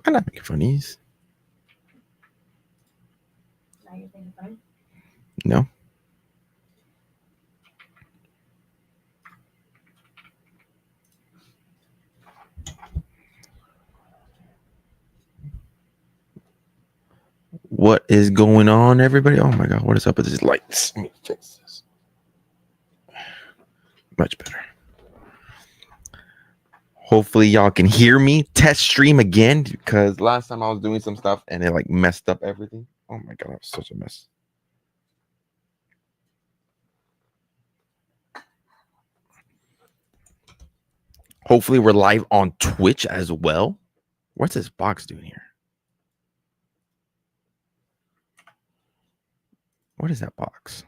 I'm not making funnies. Now you're thinking funny. No. What is going on, everybody? Oh my god, what is up with these lights? Let me fix this. Much better. Hopefully y'all can hear me. Test stream again because last time I was doing some stuff and it like messed up everything. Oh my god, that was such a mess. Hopefully we're live on Twitch as well. What's this box doing here? What is that box?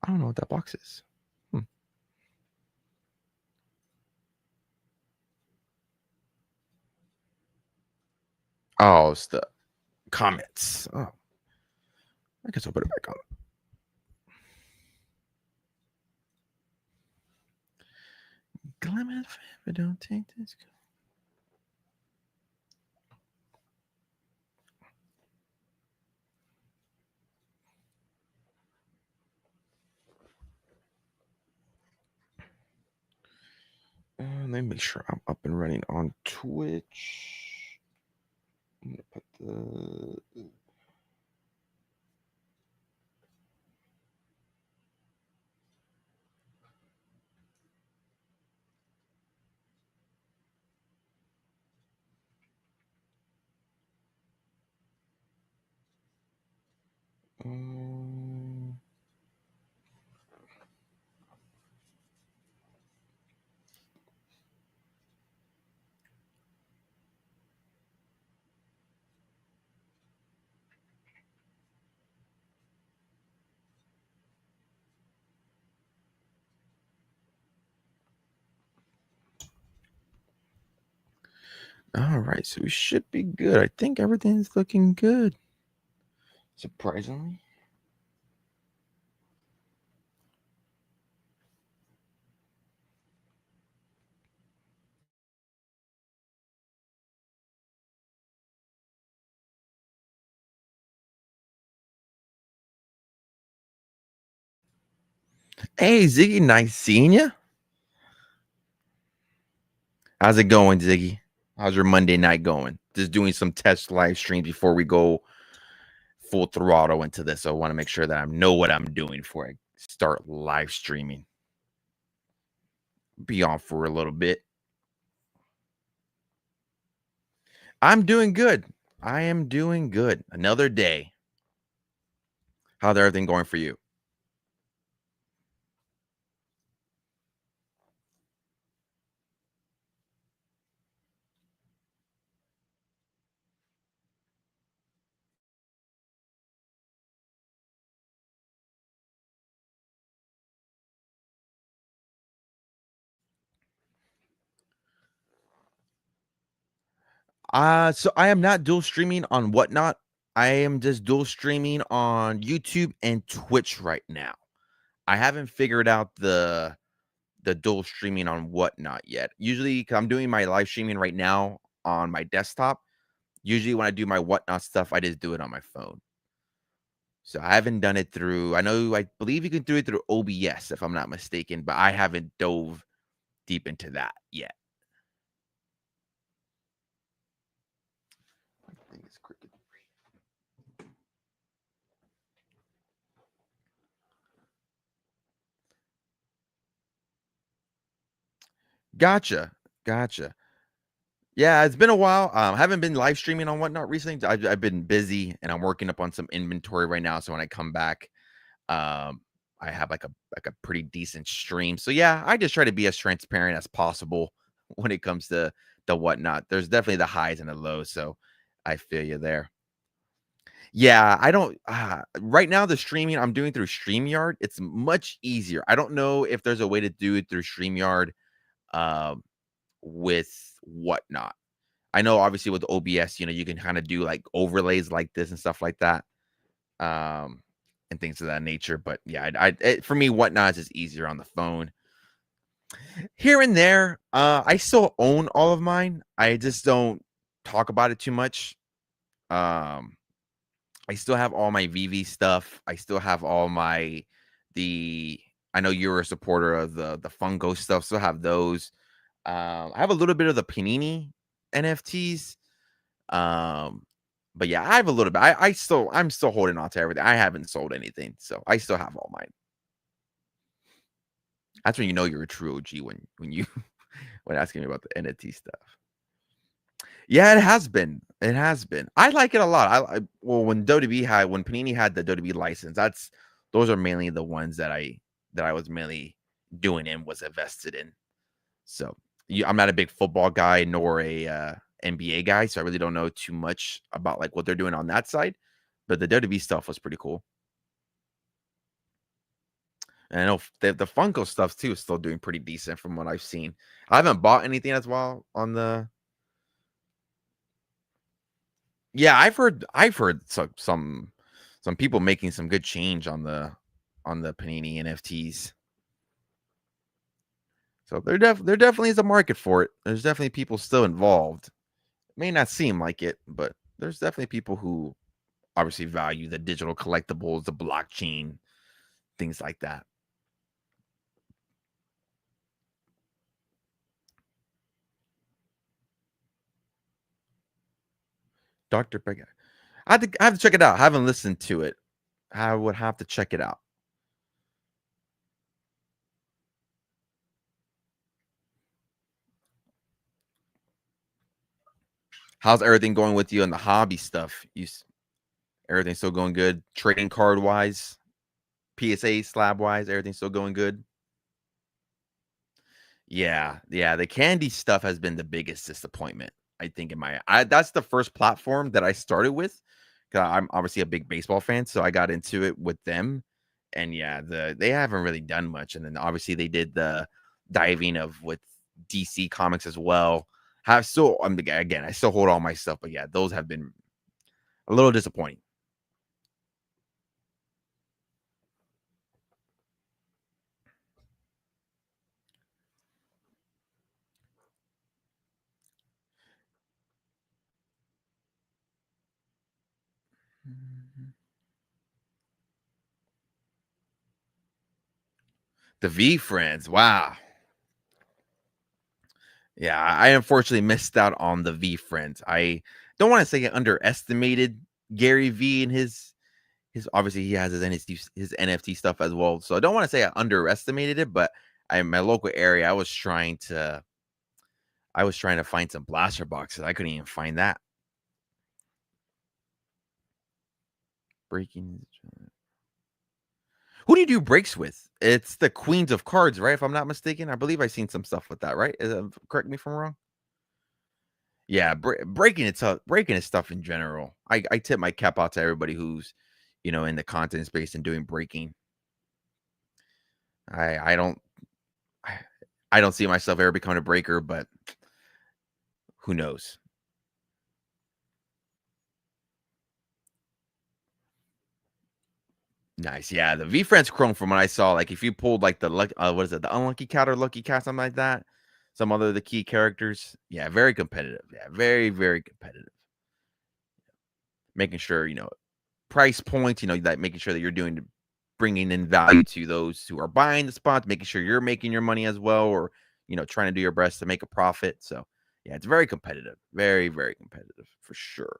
I don't know what that box is. Oh, it's the comments. Oh, I guess I'll put it back on. Glimmer, but don't take this. Let me make sure I'm up and running on Twitch. I'm gonna put the. All right, so we should be good. I think everything's looking good. Surprisingly. Hey, Ziggy, nice seeing you. How's it going, Ziggy? How's your Monday night going? Just doing some test live streams before we go full throttle into this. So I want to make sure that I know what I'm doing before I start live streaming. Be on for a little bit. I'm doing good. I am doing good. Another day. How's everything going for you? So I am not dual streaming on Whatnot. I am just dual streaming on YouTube and Twitch right now. I haven't figured out the dual streaming on Whatnot yet. Usually, cause I'm doing my live streaming right now on my desktop. Usually, when I do my Whatnot stuff, I just do it on my phone. So I haven't done it through. I believe you can do it through OBS if I'm not mistaken, but I haven't dove deep into that yet. I think it's cricket. Gotcha. Yeah, it's been a while. I haven't been live streaming on Whatnot recently. I've been busy and I'm working up on some inventory right now. So when I come back, um, I have like a pretty decent stream. So yeah, I just try to be as transparent as possible when it comes to the Whatnot. There's definitely the highs and the lows. So I feel you there. Yeah, I don't right now the streaming I'm doing through StreamYard, it's much easier. I don't know if there's a way to do it through StreamYard um with Whatnot. I know obviously with OBS, you can kind of do like overlays like this and stuff like that, um, and things of that nature. But yeah, for me, Whatnot is just easier on the phone. Here and there, I still own all of mine. I just don't talk about it too much. Um, I still have all my VV stuff. I still have all the. I know you're a supporter of the Funko stuff. Still have those. I have a little bit of the Panini NFTs. Um, but yeah, I have a little bit. I'm still holding on to everything. I haven't sold anything, so I still have all mine. That's when you know you're a true OG when you when asking me about the NFT stuff. Yeah, it has been. It has been. I like it a lot. Well, when Panini had the WWE license, those are mainly the ones that I was mainly doing and was invested in. So I'm not a big football guy nor a NBA guy, so I really don't know too much about like what they're doing on that side. But the WWE stuff was pretty cool. And I know the Funko stuff too is still doing pretty decent from what I've seen. I haven't bought anything as well on the. Yeah, I've heard some people making some good change on the Panini NFTs. So there definitely is a market for it. There's definitely people still involved. It may not seem like it, but there's definitely people who obviously value the digital collectibles, the blockchain, things like that. Dr. Beck. I have to check it out. I haven't listened to it. I would have to check it out. How's everything going with you on the hobby stuff? Everything still going good? Trading card wise, PSA slab wise, everything still going good? Yeah. The candy stuff has been the biggest disappointment. I think that's the first platform that I started with. 'Cause I'm obviously a big baseball fan, so I got into it with them. And yeah, they haven't really done much. And then obviously they did the diving of with DC Comics as well. Again, I still hold all my stuff, but yeah, those have been a little disappointing. The V Friends, wow. Yeah, I unfortunately missed out on the V Friends. I don't want to say I underestimated Gary V and his obviously he has his NFT stuff as well. So I don't want to say I underestimated it, but in my local area, I was trying to find some blaster boxes. I couldn't even find that. Breaking. Who do you do breaks with? It's the Queens of Cards, right? If I'm not mistaken, I believe I've seen some stuff with that, right? Correct me if I'm wrong. Yeah, breaking is stuff in general. I tip my cap out to everybody who's, in the content space and doing breaking. I don't I, I don't see myself ever becoming a breaker, but who knows? Nice. Yeah, the V Friends Chrome from what I saw, like if you pulled like the luck what is it, the unlucky cat or lucky cat, something like that. Some other of the key characters. Yeah, very competitive. Yeah, very, very competitive. Making sure, price points, that making sure that you're bringing in value to those who are buying the spots, making sure you're making your money as well, or trying to do your best to make a profit. So yeah, it's very competitive, very, very competitive for sure.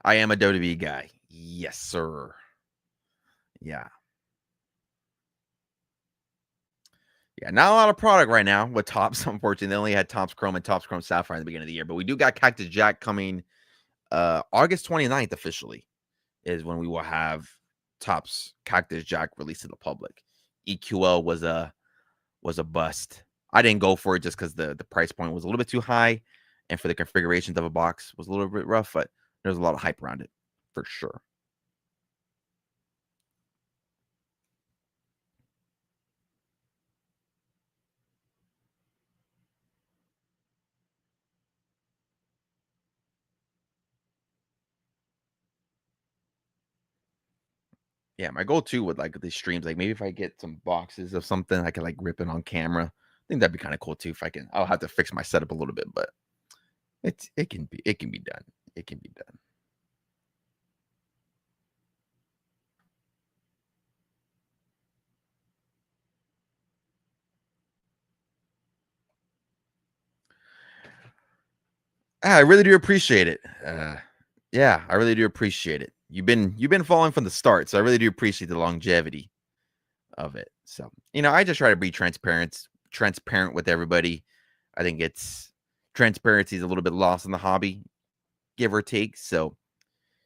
I am a WWE guy. Yes, sir. Yeah. Yeah, not a lot of product right now with Tops. Unfortunately, they only had Tops Chrome and Tops Chrome Sapphire in the beginning of the year, but we do got Cactus Jack coming August 29th officially is when we will have Tops Cactus Jack released to the public. EQL was a bust. I didn't go for it just because the price point was a little bit too high, and for the configurations of a box was a little bit rough, but there's a lot of hype around it for sure. Yeah, my goal too with like these streams, like maybe if I get some boxes of something, I could like rip it on camera. I think that'd be kind of cool too. If I can, I'll have to fix my setup a little bit, but it can be done. It can be done. I really do appreciate it. Yeah, I really do appreciate it. You've been following from the start, so I really do appreciate the longevity of it. So, I just try to be transparent with everybody. I think it's transparency is a little bit lost in the hobby, give or take. So,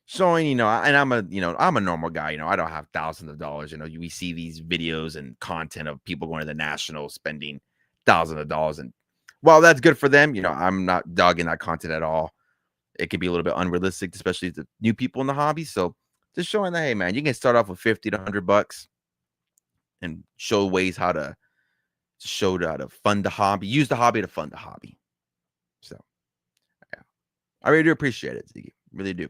showing, and I'm a normal guy. I don't have thousands of dollars. We see these videos and content of people going to the nationals spending thousands of dollars, and while that's good for them, I'm not dogging that content at all. It can be a little bit unrealistic, especially to new people in the hobby. So, just showing that, hey man, you can start off with 50 to $100 and show ways how to fund the hobby, use the hobby to fund the hobby. So, yeah, I really do appreciate it, Ziggy. Really do.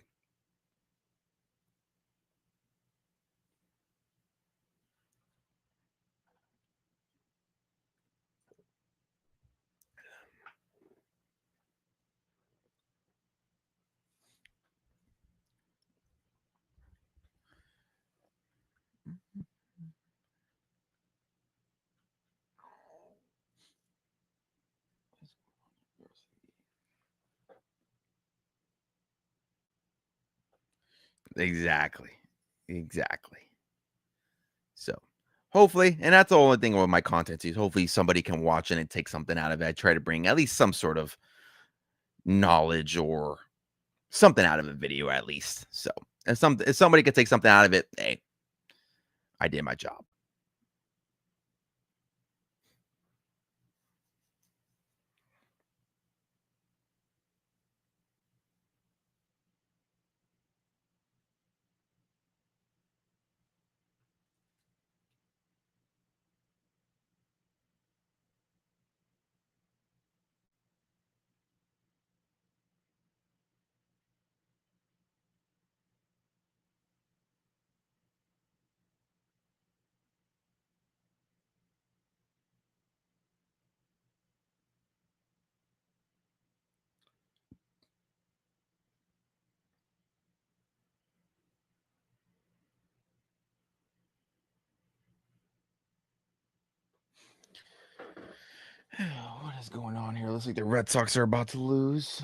Exactly. Exactly. So, hopefully, and that's the only thing with my content is hopefully somebody can watch it and take something out of it. I try to bring at least some sort of knowledge or something out of a video at least. So, if somebody could take something out of it, hey, I did my job. What is going on here? Looks like the Red Sox are about to lose.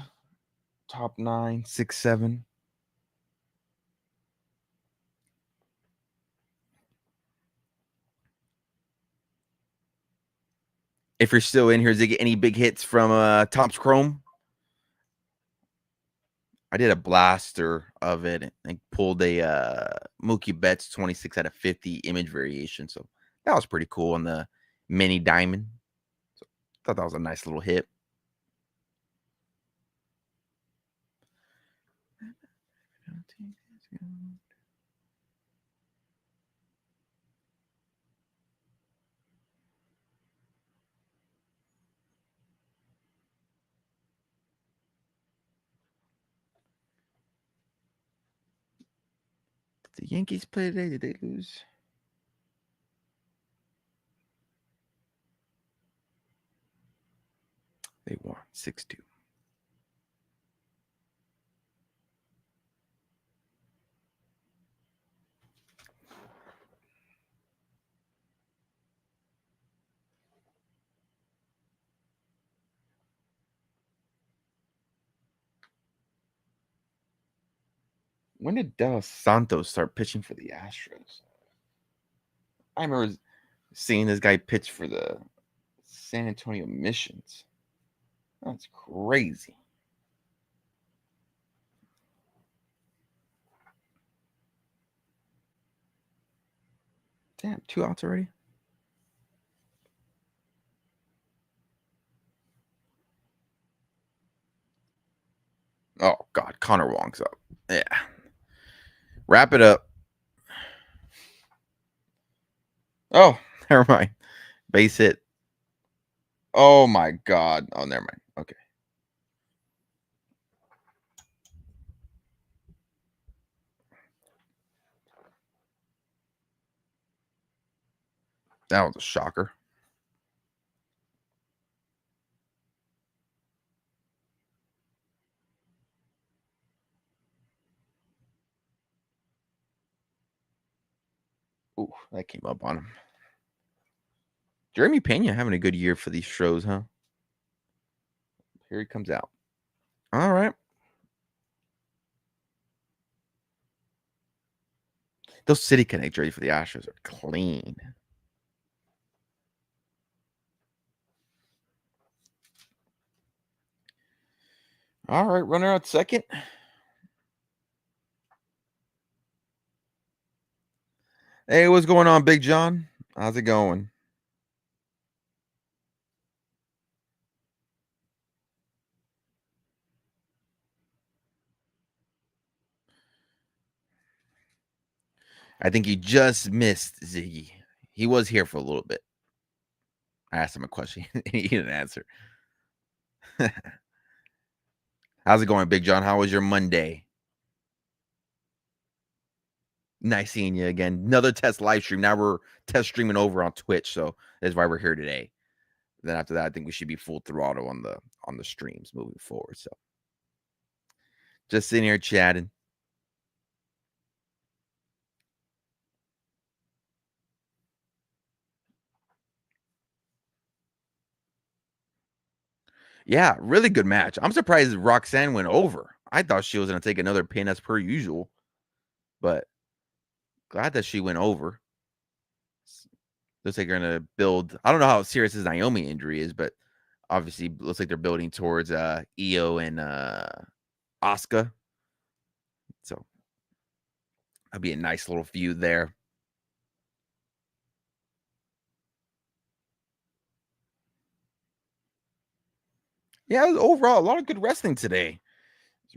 Top 9, 6, 7. If you're still in here, Ziggy, any big hits from Topps Chrome? I did a blaster of it and pulled a Mookie Betts 26 out of 50 image variation. So that was pretty cool on the mini diamond. So thought that was a nice little hit. Did the Yankees play today? Did they lose? They won 6-2. When did Dos Santos start pitching for the Astros? I remember seeing this guy pitch for the San Antonio Missions. That's crazy. Damn, 2 outs already? Oh, God. Connor Wong's up. Yeah. Wrap it up. Oh, never mind. Base hit. Oh, my God. Oh, never mind. Okay. That was a shocker. Ooh, that came up on him. Jeremy Pena having a good year for these shows, huh? Here he comes out. All right. Those City Connect jerseys for the Astros are clean. All right, runner out second. Hey, what's going on, Big John? How's it going? I think you just missed Ziggy. He was here for a little bit. I asked him a question. He didn't answer. How's it going, Big John? How was your Monday? Nice seeing you again. Another test live stream. Now we're test streaming over on Twitch, so that's why we're here today. Then after that, I think we should be full throttle on the streams moving forward. So just sitting here chatting. Yeah, really good match. I'm surprised Roxanne went over. I thought she was going to take another pin as per usual, but glad that she went over. Looks like they're going to build. I don't know how serious his Naomi injury is, but obviously looks like they're building towards Io and Asuka. So that'll be a nice little feud there. Yeah, overall, a lot of good wrestling today.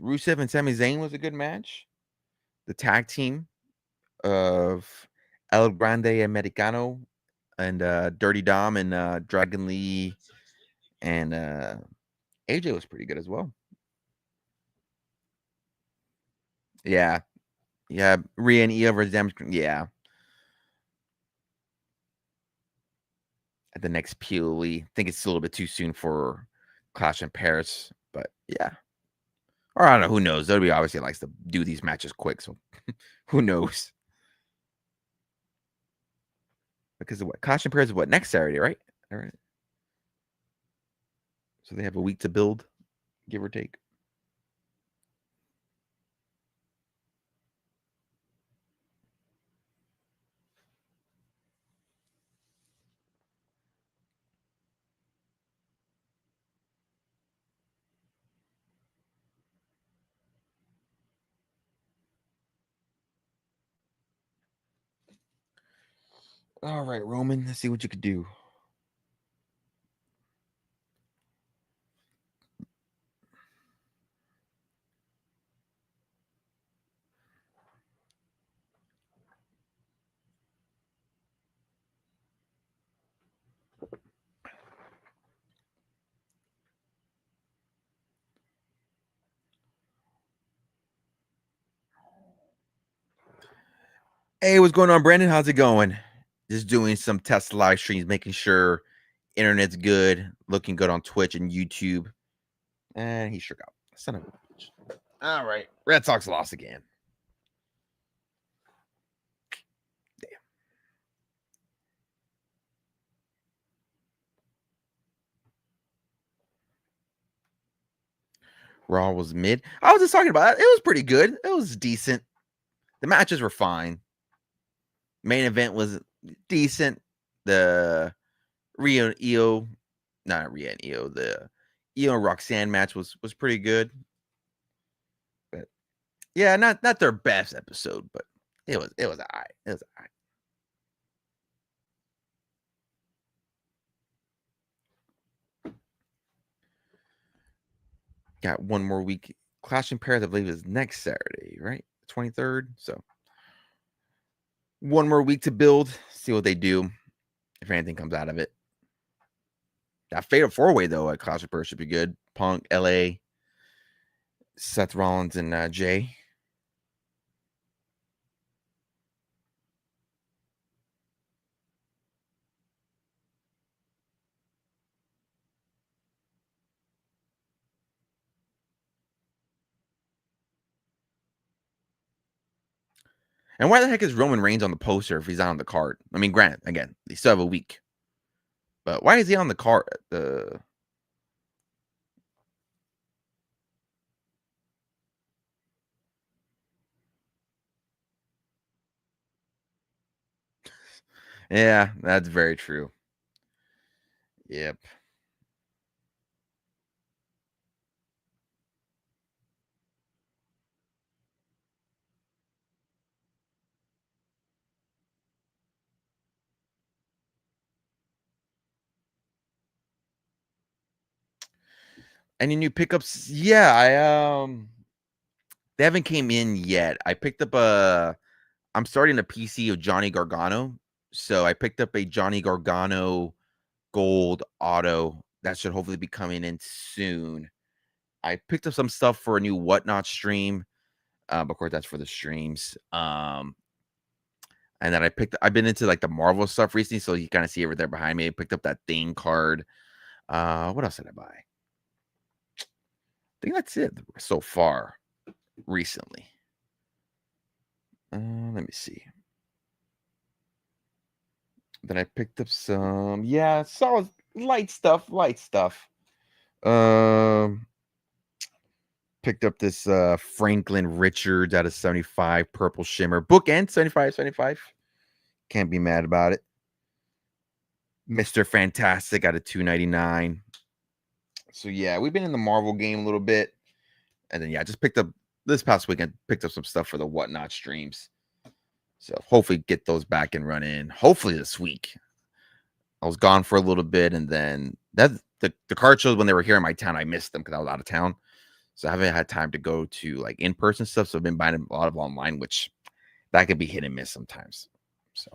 Rusev and Sami Zayn was a good match. The tag team of El Grande Americano and Dirty Dom and Dragon Lee and AJ was pretty good as well. Yeah. Yeah. Rhea and Io versus Damage. Yeah. At the next POE. I think it's a little bit too soon for Clash in Paris, but yeah. Or I don't know. Who knows? WWE obviously likes to do these matches quick, so who knows? Because of what? Clash in Paris is what? Next Saturday, right? All right. So they have a week to build, give or take. All right, Roman, let's see what you could do. Hey, what's going on, Brandon? How's it going? Just doing some test live streams, making sure internet's good, looking good on Twitch and YouTube. And he shook out. Son of a bitch. All right. Red Sox lost again. Damn. Raw was mid. I was just talking about it. It was pretty good. It was decent. The matches were fine. Main event was decent. The Rio and Io, not Rio and Io, the Io and Roxanne match was pretty good. But yeah, not their best episode, but it was all right. It was all right. Got one more week. Clash in Paris, I believe, is next Saturday, right? 23rd. So one more week to build, see what they do, if anything comes out of it. That Fatal 4-Way, though, at Clash of Paris should be good. Punk, LA, Seth Rollins, and Jay. And why the heck is Roman Reigns on the poster if he's not on the card? I mean, granted, again, they still have a week. But why is he on the card? Yeah, that's very true. Yep. Any new pickups? Yeah, they haven't came in yet. I picked up I'm starting a PC of Johnny Gargano. So I picked up a Johnny Gargano gold auto that should hopefully be coming in soon. I picked up some stuff for a new Whatnot stream. Of course, that's for the streams. And then I've been into like the Marvel stuff recently, so you kind of see it right there behind me. I picked up that Thing card. What else did I buy? I think that's it so far recently. Let me see. Then I picked up some, yeah, solid light stuff. Um, Picked up this Franklin Richards out of 75 purple shimmer bookend 75. Can't be mad about it. Mr. Fantastic out of 299. So yeah, we've been in the Marvel game a little bit. And then yeah, I just picked up this past weekend, picked up some stuff for the Whatnot streams. So hopefully get those back and running. Hopefully this week. I was gone for a little bit, and then the card shows when they were here in my town, I missed them because I was out of town. So I haven't had time to go to like in-person stuff. So I've been buying a lot of online, which that could be hit and miss sometimes. So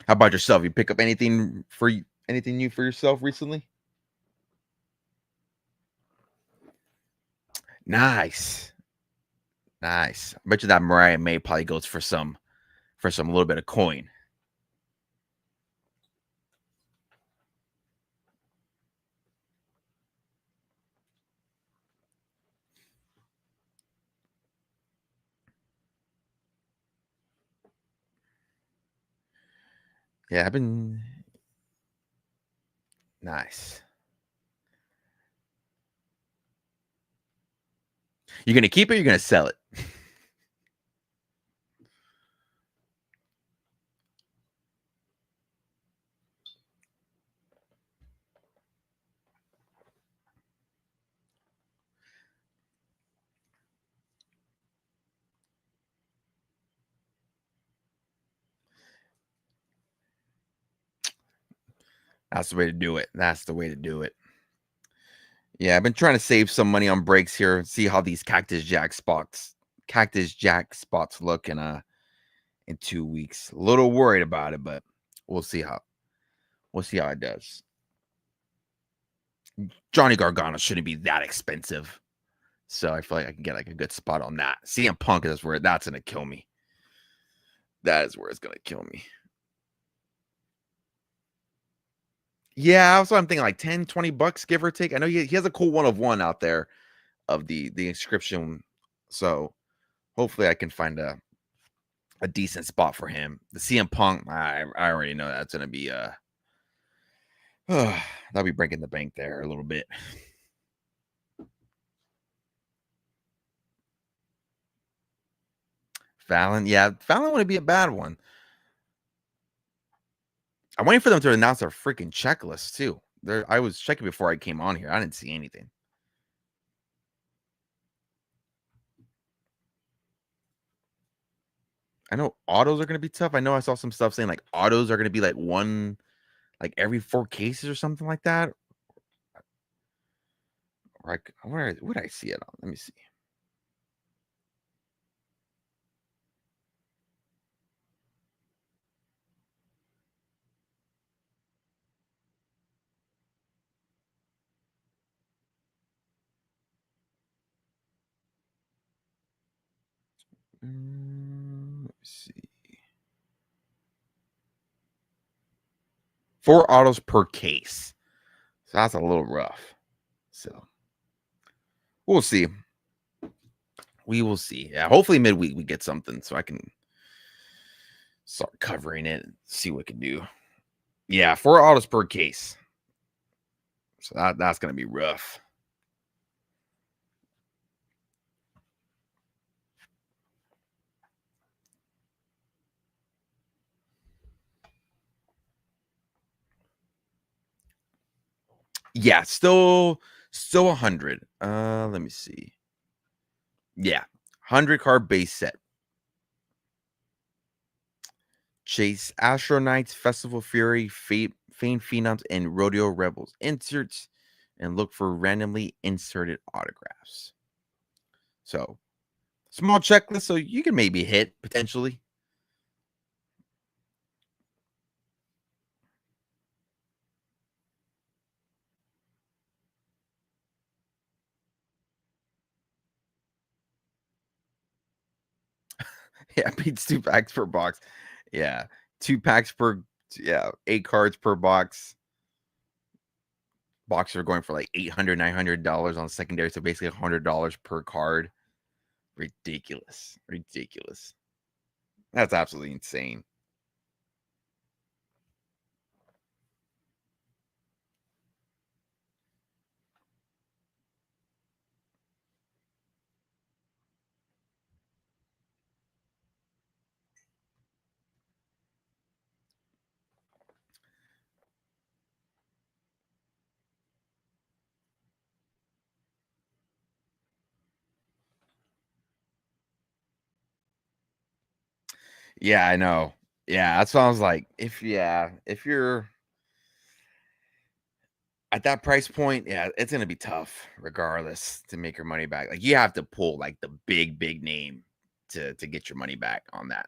how about yourself? You pick up anything new for yourself recently? Nice. Nice. I bet you that Mariah May probably goes for some little bit of coin. Yeah, I've been nice. You're gonna keep it, you're gonna sell it. That's the way to do it. That's the way to do it. Yeah, I've been trying to save some money on breaks here. See how these Cactus Jack spots look in 2 weeks. A little worried about it, but we'll see how it does. Johnny Gargano shouldn't be that expensive. So I feel like I can get like a good spot on that. CM Punk is where that's gonna kill me. That is where it's gonna kill me. Yeah, also I'm thinking like 10, $20, give or take. I know he has a cool 1 of 1 out there of the inscription. So hopefully I can find a decent spot for him. The CM Punk, I already know that's gonna be that'll be breaking the bank there a little bit. Fallon, yeah, Fallon wouldn't be a bad one. I'm waiting for them to announce their freaking checklist too. I was checking before I came on here. I didn't see anything. I know autos are going to be tough. I know I saw some stuff saying like autos are going to be like one, like every 4 cases or something like that. Or like, where would I see it on? Let me see. Let me see. 4 autos per case. So that's a little rough. So We'll see. We will see. Yeah, hopefully midweek we get something so I can start covering it and see what we can do. Yeah, 4 autos per case. So that's gonna be rough. Yeah, still 100. Let me see. Yeah, 100 card base set. Chase Astro Knights, Festival Fury, Fame Phenoms, and Rodeo Rebels inserts, and look for randomly inserted autographs. So small checklist, so you can maybe hit potentially. Yeah, beats 2 packs per box. Yeah, 2 packs per. Yeah, 8 cards per box. Boxes are going for like $800, $900 on secondary, so basically $100 per card. Ridiculous, ridiculous. That's absolutely insane. Yeah, I know. Yeah, that sounds like if you're at that price point, yeah, it's gonna be tough regardless to make your money back. Like you have to pull like the big name to get your money back on that.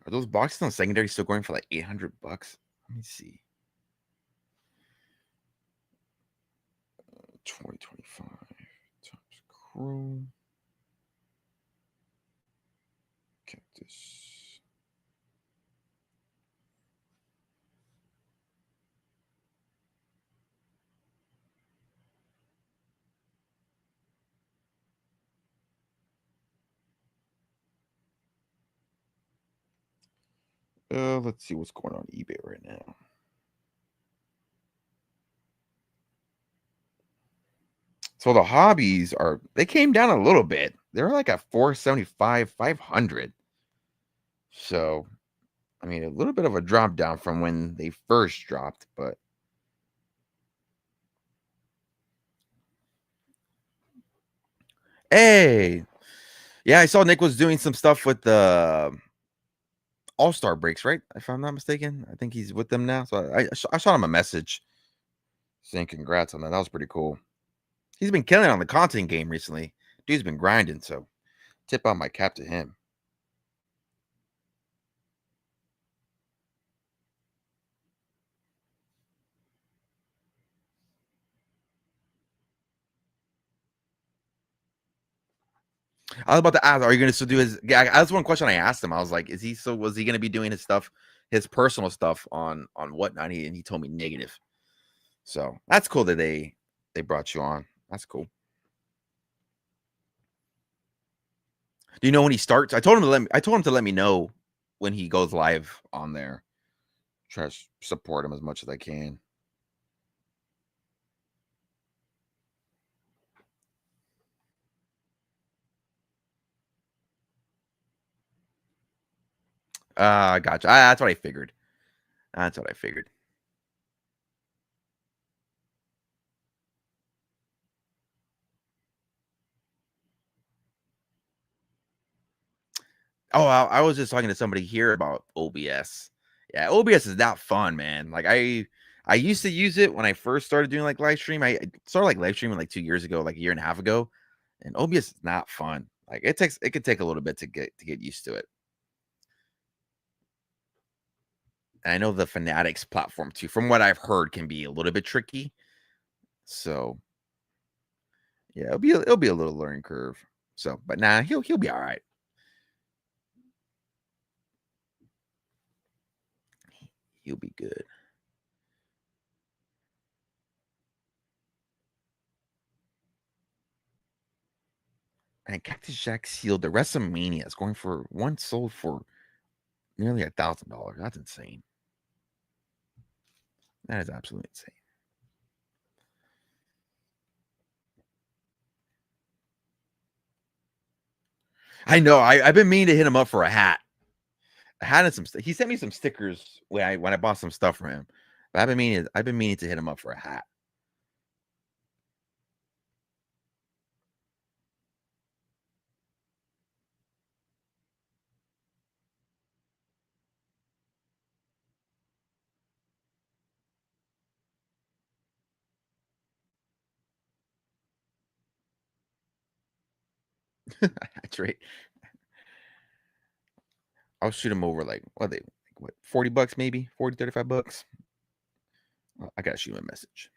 Are those boxes on secondary still going for like $800? Let me see. 2025 times Chrome. Cactus. Let's see what's going on eBay right now. So the hobbies they came down a little bit. They're like at 475, 500. So I mean a little bit of a drop down from when they first dropped, but hey. Yeah, I saw Nick was doing some stuff with the All-Star breaks, right? If I'm not mistaken. I think he's with them now. So I shot him a message saying congrats on that. That was pretty cool. He's been killing it on the content game recently. Dude's been grinding, so tip on my cap to him. I was about to ask, are you going to still do his? Yeah, that's one question I asked him. I was like, was he going to be doing his stuff, his personal stuff on Whatnot? And he told me negative. So that's cool that they brought you on. That's cool. Do you know when he starts? I told him to let me know when he goes live on there. Try to support him as much as I can. Gotcha. That's what I figured. That's what I figured. Oh, I was just talking to somebody here about OBS. Yeah, OBS is not fun, man. Like I used to use it when I first started doing like live stream. I started like live streaming like 2 years ago, like a year and a half ago, and OBS is not fun. Like it could take a little bit to get used to it. And I know the Fanatics platform too, from what I've heard, can be a little bit tricky. So yeah, it'll be a little learning curve. So, but nah, he'll be all right. He'll be good. And Cactus Jack sealed the WrestleMania is going for one sold for nearly $1,000. That's insane. That is absolutely insane. I know. I've been meaning to hit him up for a hat. A hat and some. He sent me some stickers when I bought some stuff for him. But I've been meaning to hit him up for a hat. That's right. I'll shoot him over like what 40 bucks maybe 40 35 bucks. I gotta shoot him a message.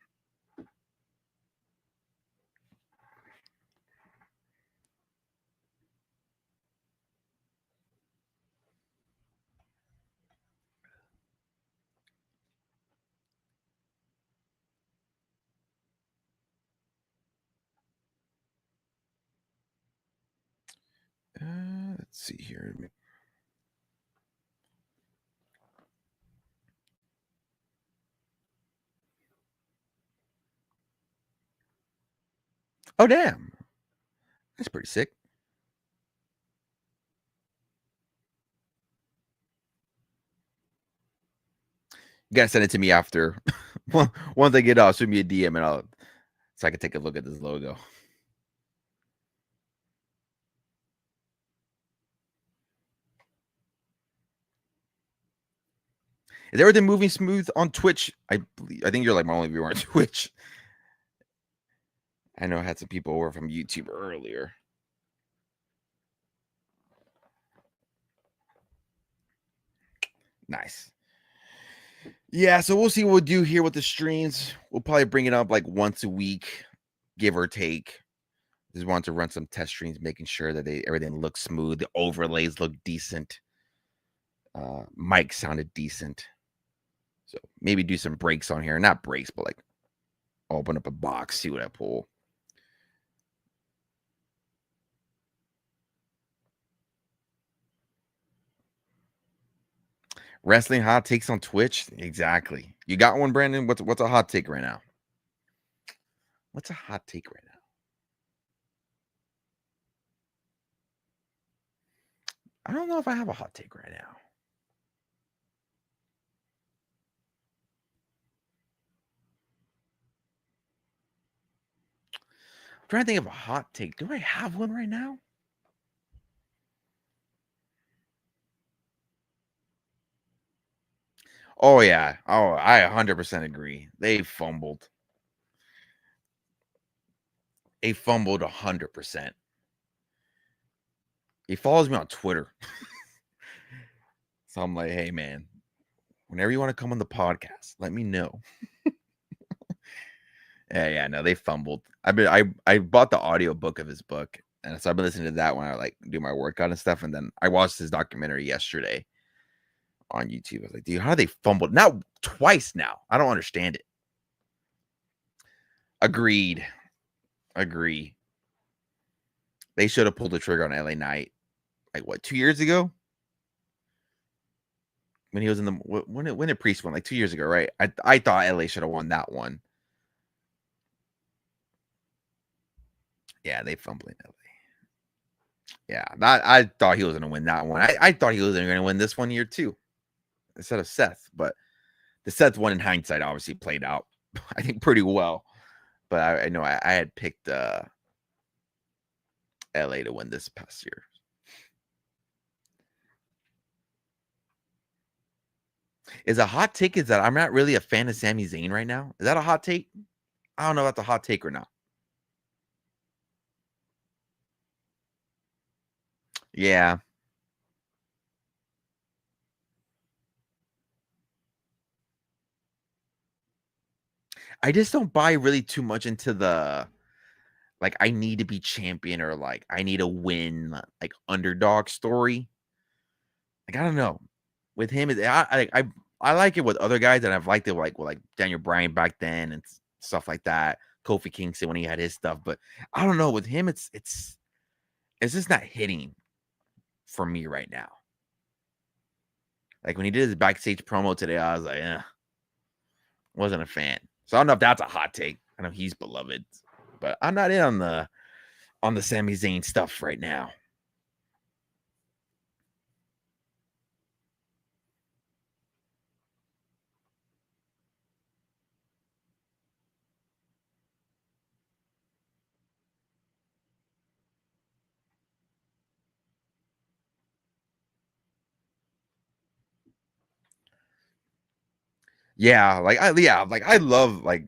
Let's see here. Oh damn, that's pretty sick. You gotta send it to me after. Once I get off, shoot me a DM and so I can take a look at this logo. Is everything moving smooth on Twitch? I think you're like my only viewer on Twitch. I know I had some people over from YouTube earlier. Nice. Yeah, so we'll see what we'll do here with the streams. We'll probably bring it up like once a week, give or take. Just want to run some test streams, making sure that everything looks smooth. The overlays look decent. Mic sounded decent. So maybe do some breaks on here. Not breaks, but like open up a box, see what I pull. Wrestling hot takes on Twitch? Exactly. You got one, Brandon? What's a hot take right now? What's a hot take right now? I don't know if I have a hot take right now. I'm trying to think of a hot take. Do I have one right now? Oh, yeah. Oh, I 100% agree. They fumbled. They fumbled 100%. He follows me on Twitter. So I'm like, hey, man, whenever you want to come on the podcast, let me know. Yeah, no, they fumbled. I bought the audio book of his book, and so I've been listening to that when I like do my workout and stuff. And then I watched his documentary yesterday on YouTube. I was like, dude, how do they fumbled? Now twice now. I don't understand it. Agreed. Agree. They should have pulled the trigger on LA Knight like what 2 years ago? When he was in the when did Priest won? Like 2 years ago, right? I thought LA should have won that one. Yeah, they fumbled in LA. Yeah, I thought he was going to win that one. I thought he was going to win this one year too, instead of Seth. But the Seth one in hindsight obviously played out, I think, pretty well. But I know I had picked LA to win this past year. Is a hot take is that I'm not really a fan of Sami Zayn right now? Is that a hot take? I don't know if that's a hot take or not. Yeah. I just don't buy really too much into the like I need to be champion or like I need to win like underdog story. Like I don't know. With him, I like it with other guys that I've liked it like with like Daniel Bryan back then and stuff like that. Kofi Kingston when he had his stuff, but I don't know with him. It's it's just not hitting for me right now. Like when he did his backstage promo today, I was like, wasn't a fan. So I don't know if that's a hot take. I know he's beloved, but I'm not in on the Sami Zayn stuff right now. Yeah, I love like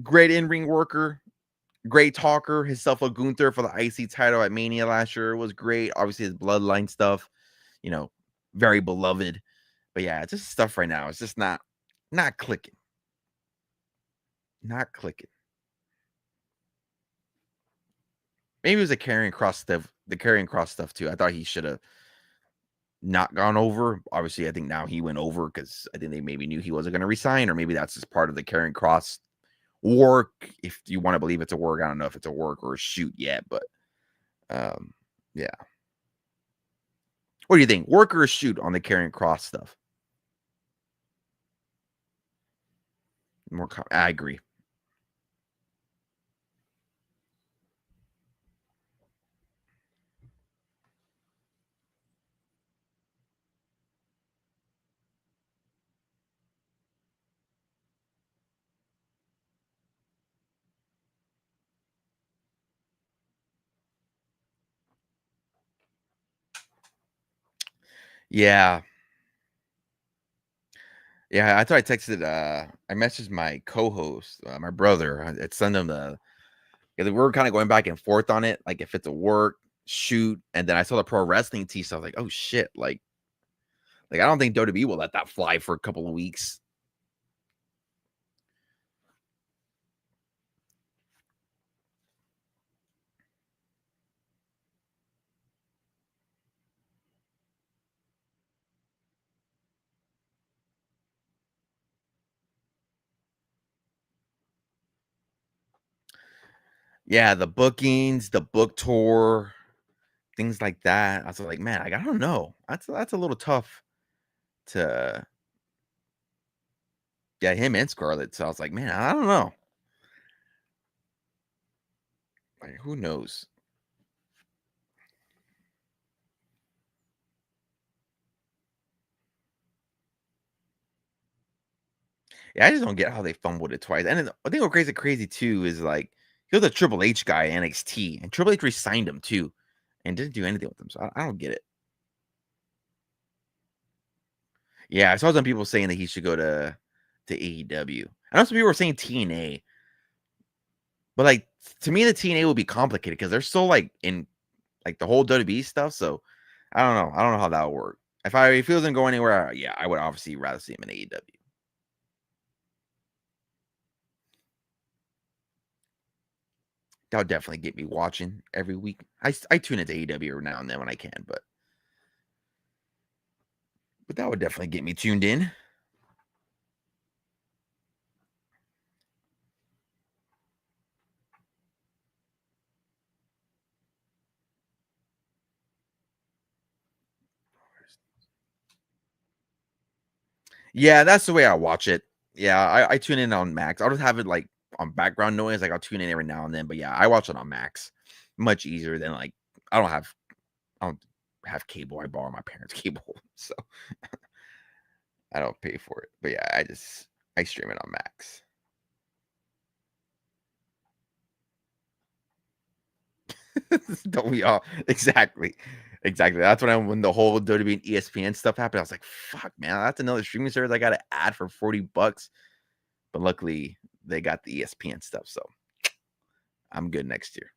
great in-ring worker, great talker. His stuff with Gunther for the IC title at Mania last year was great. Obviously his bloodline stuff, you know, very beloved. But yeah, just stuff right now. It's just not clicking. Not clicking. Maybe it was the carrying cross stuff too. I thought he should have not gone over. Obviously, I think now he went over because I think they maybe knew he wasn't going to resign, or maybe that's just part of the carrying cross work. If you want to believe it's a work, I don't know if it's a work or a shoot yet, but yeah. What do you think? Work or a shoot on the carrying cross stuff? I agree. Yeah. Yeah, I thought I texted I messaged my co-host, my brother. I sent him the yeah, we were kind of going back and forth on it, like if it's a work, shoot, and then I saw the pro wrestling tee, so I was like, oh shit, like I don't think WWE will let that fly for a couple of weeks. Yeah, the bookings, the book tour, things like that. I was like, man, I don't know. That's a little tough to get him and Scarlett. So I was like, man, I don't know. Like, who knows? Yeah, I just don't get how they fumbled it twice. And then I think what crazy too is like he was a Triple H guy in NXT, and Triple H re-signed him too, and didn't do anything with him. So I don't get it. Yeah, I saw some people saying that he should go to AEW. I know some people were saying TNA, but like to me, the TNA would be complicated because they're still like in like the whole WWE stuff. So I don't know. I don't know how that would work. If he doesn't go anywhere, yeah, I would obviously rather see him in AEW. That would definitely get me watching every week. I tune into AEW every now and then when I can, but that would definitely get me tuned in. Yeah, that's the way I watch it. Yeah, I tune in on Max. I'll just have it like on background noise. Like I'll tune in every now and then. But yeah, I watch it on Max. Much easier than like I don't have I don't have cable. I borrow my parents' cable, so I don't pay for it. But yeah, I stream it on Max. Don't we all? Exactly. Exactly. That's when the whole WWE and ESPN stuff happened. I was like, fuck, man, that's another streaming service I got to add for $40. But luckily, they got the ESPN stuff, so I'm good next year.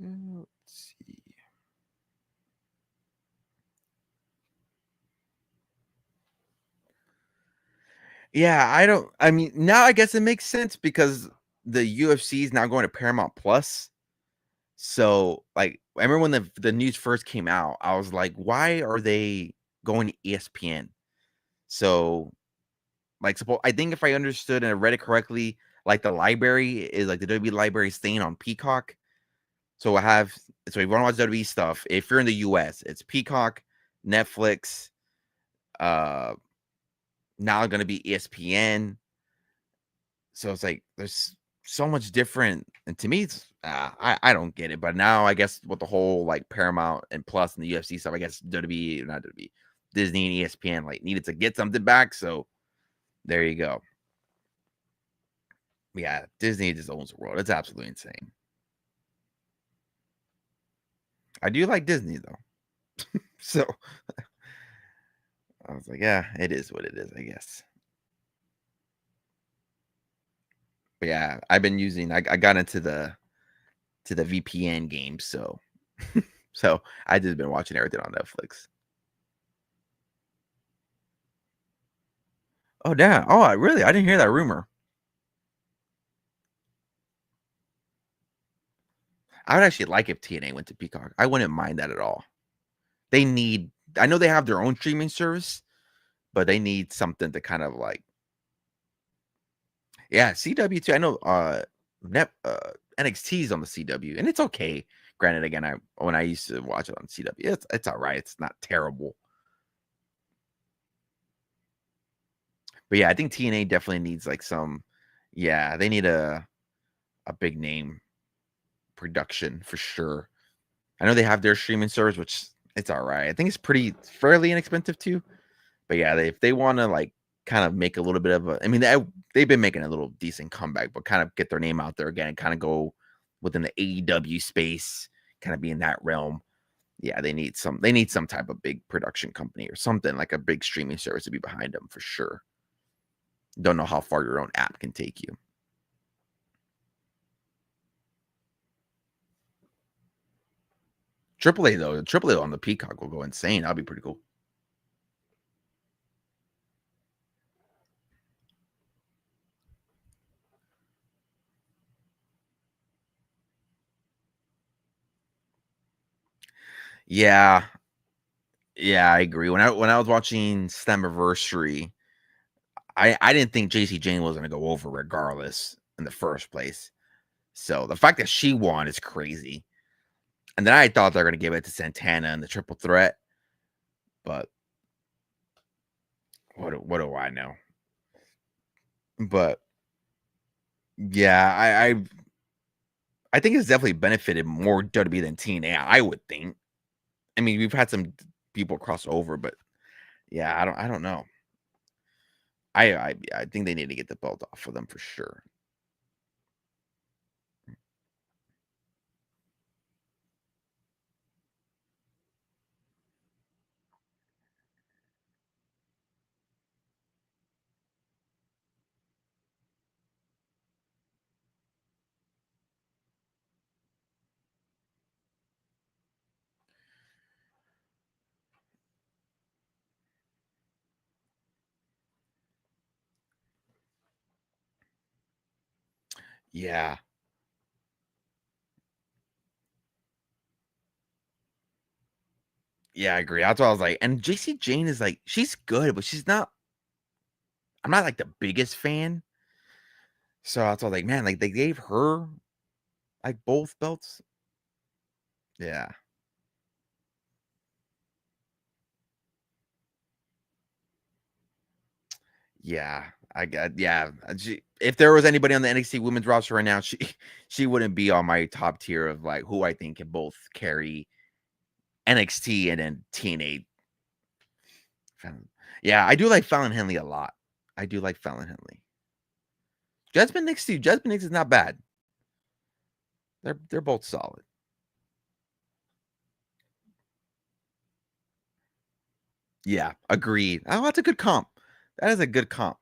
Let's see. Yeah, I don't. I mean, now I guess it makes sense because the UFC is now going to Paramount Plus. So, like, I remember when the news first came out, I was like, why are they going to ESPN? So, like, I think if I understood and I read it correctly, like the library is like the WWE library is staying on Peacock. So I have so if you want to watch WWE stuff, if you're in the US, it's Peacock, Netflix, uh now gonna be ESPN. So it's like there's so much different. And to me, it's I don't get it. But now I guess with the whole like Paramount and Plus and the UFC stuff, I guess WWE, not WWE, Disney and ESPN like needed to get something back. So there you go. Yeah, Disney just owns the world. It's absolutely insane. I do like Disney though. So I was like, yeah, it is what it is, I guess. But yeah, I've been using I got into the VPN game, so so I just been watching everything on Netflix. Oh damn. Oh really? I didn't hear that rumor. I would actually like if TNA went to Peacock. I wouldn't mind that at all. They need I know they have their own streaming service, but they need something to kind of like yeah, CW too. I know Net NXT's on the CW and it's okay. Granted, again, I when I used to watch it on CW, it's all right. It's not terrible. But yeah, I think TNA definitely needs like some yeah, they need a big name production for sure. I know they have their streaming service, which it's all right. I think it's pretty fairly inexpensive too. But yeah, if they want to like kind of make a little bit of a, I mean, they've been making a little decent comeback, but kind of get their name out there again and kind of go within the AEW space, kind of be in that realm. Yeah, they need some type of big production company or something like a big streaming service to be behind them for sure. Don't know how far your own app can take you. AAA though, AAA on the Peacock will go insane. That'll be pretty cool. Yeah, yeah, I agree. When I was watching Slammiversary, I didn't think JC Jane was gonna go over regardless in the first place. So the fact that she won is crazy. And then I thought they were gonna give it to Santana and the triple threat, but what do I know? But yeah, I think it's definitely benefited more WWE than TNA. I would think. I mean, we've had some people cross over, but yeah, I don't know. I think they need to get the belt off of them for sure. Yeah. Yeah, I agree. That's what I was like. And JC Jane is like, she's good, but she's not. I'm not like the biggest fan. So that's why I was like, man, like they gave her like both belts. Yeah. Yeah. I got yeah. If there was anybody on the NXT women's roster right now, she wouldn't be on my top tier of like who I think can both carry NXT and then TNA. Yeah, I do like Fallon Henley a lot. I do like Fallon Henley. Jasmine Nix is not bad. They're both solid. Yeah, agreed. Oh, that's a good comp. That is a good comp.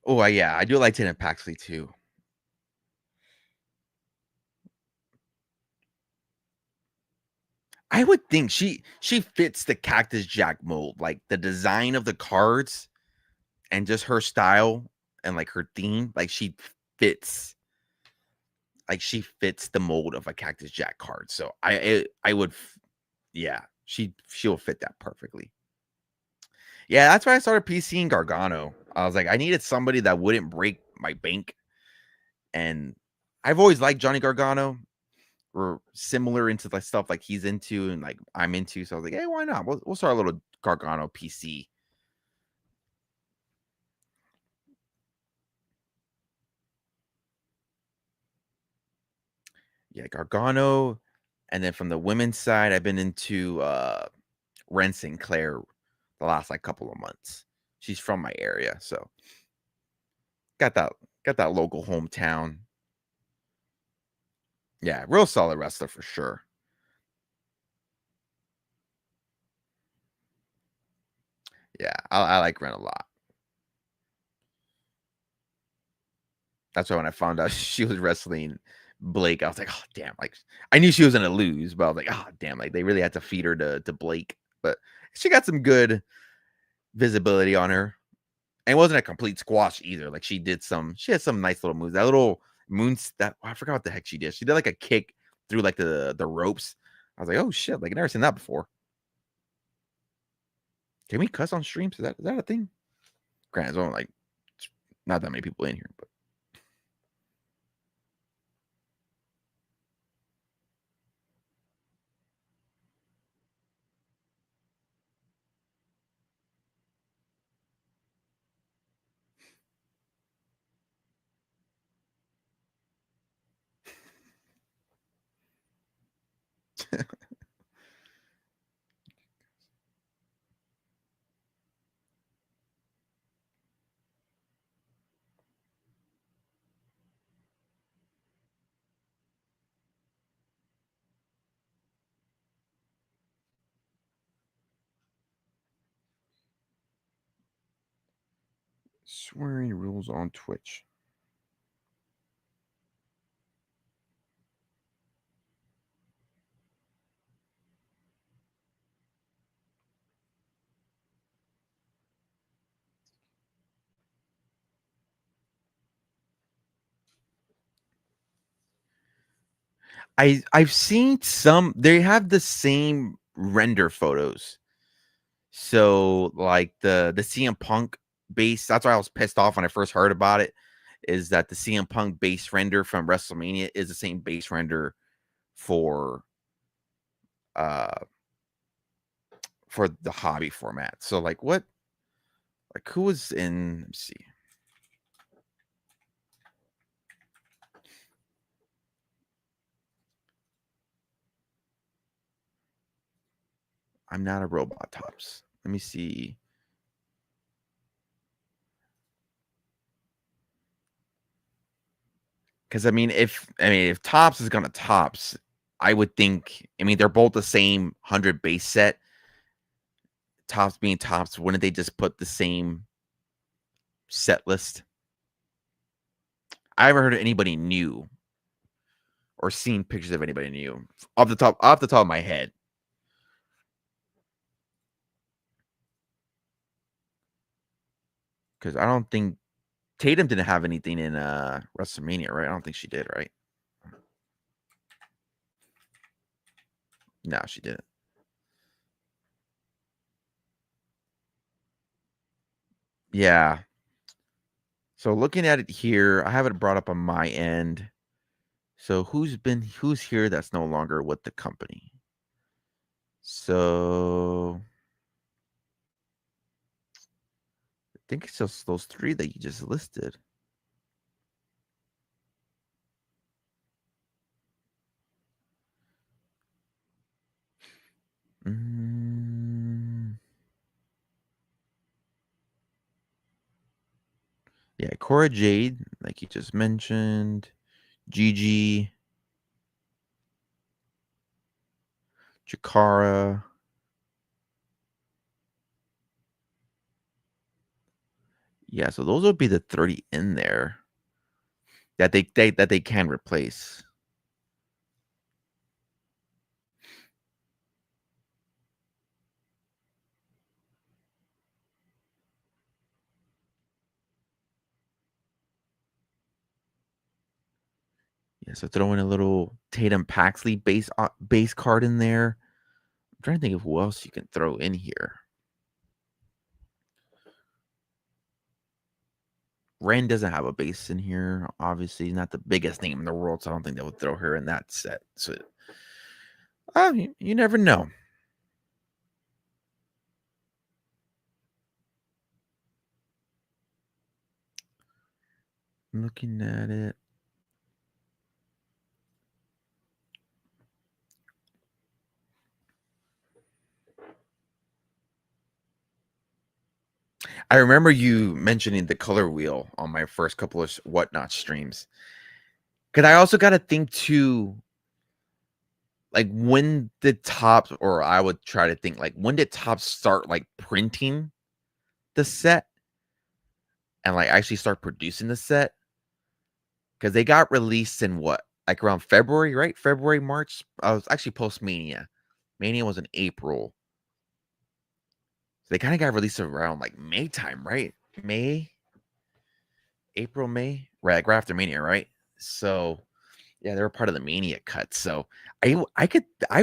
Oh, yeah, I do like Tatum Paxley too. I would think she fits the Cactus Jack mold, like the design of the cards and just her style and like her theme, like fits she fits the mold of a Cactus Jack card. So I would yeah, she'll fit that perfectly. Yeah, that's why I started PCing Gargano. I was like, I needed somebody that wouldn't break my bank. And I've always liked Johnny Gargano. We're similar into the stuff like he's into and like I'm into. So I was like, hey, why not? We'll start a little Gargano PC. Yeah, Gargano. And then from the women's side, I've been into Ren Sinclair the last like couple of months. She's from my area, so got that local hometown. Yeah, real solid wrestler for sure. Yeah, I like Ren a lot. That's why when I found out she was wrestling Blake, I was like, oh damn, like I knew she was gonna lose, but I was like, oh damn, like they really had to feed her to Blake. But she got some good visibility on her. And it wasn't a complete squash either. Like she had some nice little moves. That little I forgot what the heck she did. She did like a kick through like the ropes. I was like, oh shit, like I've never seen that before. Can we cuss on streams? Is that a thing? Granted, there's only like not that many people in here, but swearing rules on Twitch. I've seen some they have the same render photos. So like the CM Punk base, that's why I was pissed off when I first heard about it, is that the CM Punk base render from WrestleMania is the same base render for uh for the hobby format. So like what like who was in let me see. I'm not a robot tops. Let me see. Because if Tops is gonna Tops, I would think. I mean, they're both the same 100 base set. Tops being Tops, wouldn't they just put the same set list? I haven't heard of anybody new or seen pictures of anybody new off the top of my head. Because I don't think Tatum didn't have anything in WrestleMania, right? I don't think she did, right? No, she didn't. Yeah. So looking at it here, I have it brought up on my end. So who's here that's no longer with the company? So I think it's just those three that you just listed. Yeah, Cora Jade, like you just mentioned. Gigi. Chikara. Yeah, so those would be the 30 in there that they can replace. Yeah, so throw in a little Tatum Paxley base card in there. I'm trying to think of who else you can throw in here. Ren doesn't have a base in here. Obviously, not the biggest name in the world, so I don't think they would throw her in that set. So, you never know. Looking at it. I remember you mentioning the color wheel on my first couple of whatnot streams. Because I also got to think too, like when the tops, or I would try to think like when did tops start like printing the set and like actually start producing the set? Because they got released in what, like around February, right? February, March. I was actually post Mania. Mania was in April. So they kind of got released around like May time, right? May, April, May, right? Like right after Mania, right? So yeah, they were part of the Mania cut. So I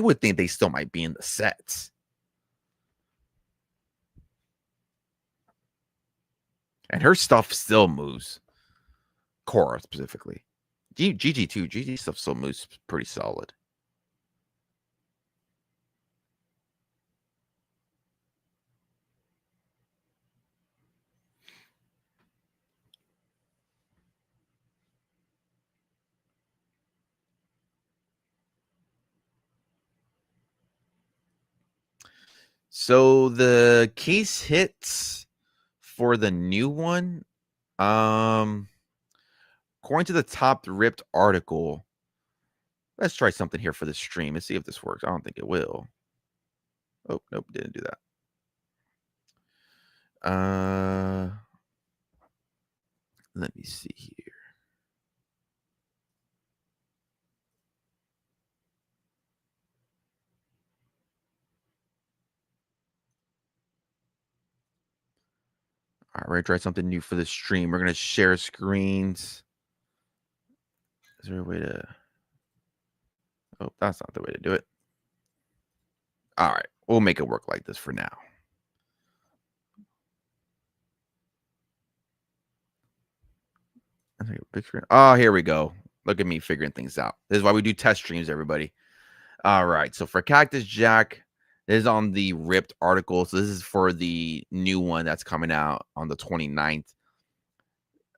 would think they still might be in the sets. And her stuff still moves. Cora specifically. Gigi too. Gigi stuff still moves pretty solid. So the case hits for the new one, according to the top ripped article, let's try something here for the stream. Let's see if this works. I don't think it will. Oh, nope, didn't do that. Let me see here. All right, try something new for the stream. We're gonna share screens. Is there a way to? Oh, that's not the way to do it. All right, we'll make it work like this for now. Big screen. Oh, here we go. Look at me figuring things out. This is why we do test streams, everybody. All right. So for Cactus Jack, this is on the ripped article. So this is for the new one that's coming out on the 29th.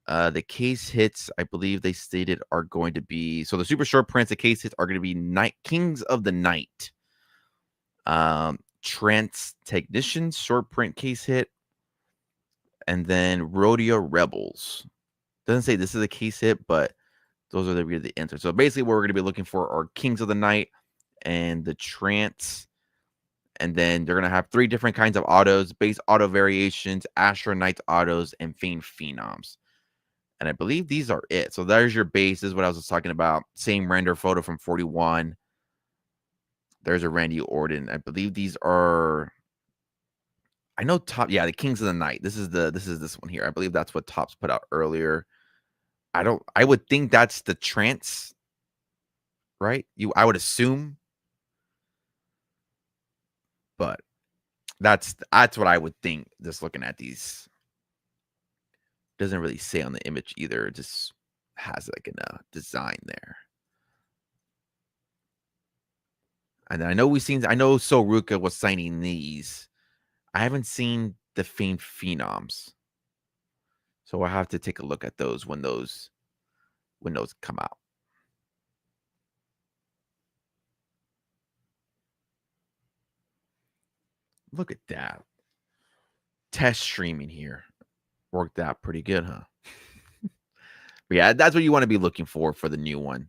The case hits, I believe they stated, are going to be so the super short prints, the case hits are going to be Night Kings of the Night. Trance Technician short print case hit, and then Rodeo Rebels. Doesn't say this is a case hit, but those are the answers. So basically, what we're going to be looking for are Kings of the Night and the Trance. And then they're going to have 3 different kinds of autos: base auto variations, Astro Knights autos, and Fiend Phenoms. And I believe these are it. So there's your base. This is what I was just talking about. Same render photo from 41. There's a Randy Orton. I believe these are. I know top. Yeah, the Kings of the Night. This is this one here. I believe that's what Topps put out earlier. I would think that's the Trance, right? I would assume, but that's what I would think. Just looking at these, doesn't really say on the image either. It just has like a design there. And I know Soruka was signing these. I haven't seen the Fiend Phenoms, so I have to take a look at those when those come out. Look at that. Test streaming here. Worked out pretty good, huh? But yeah, that's what you want to be looking for the new one.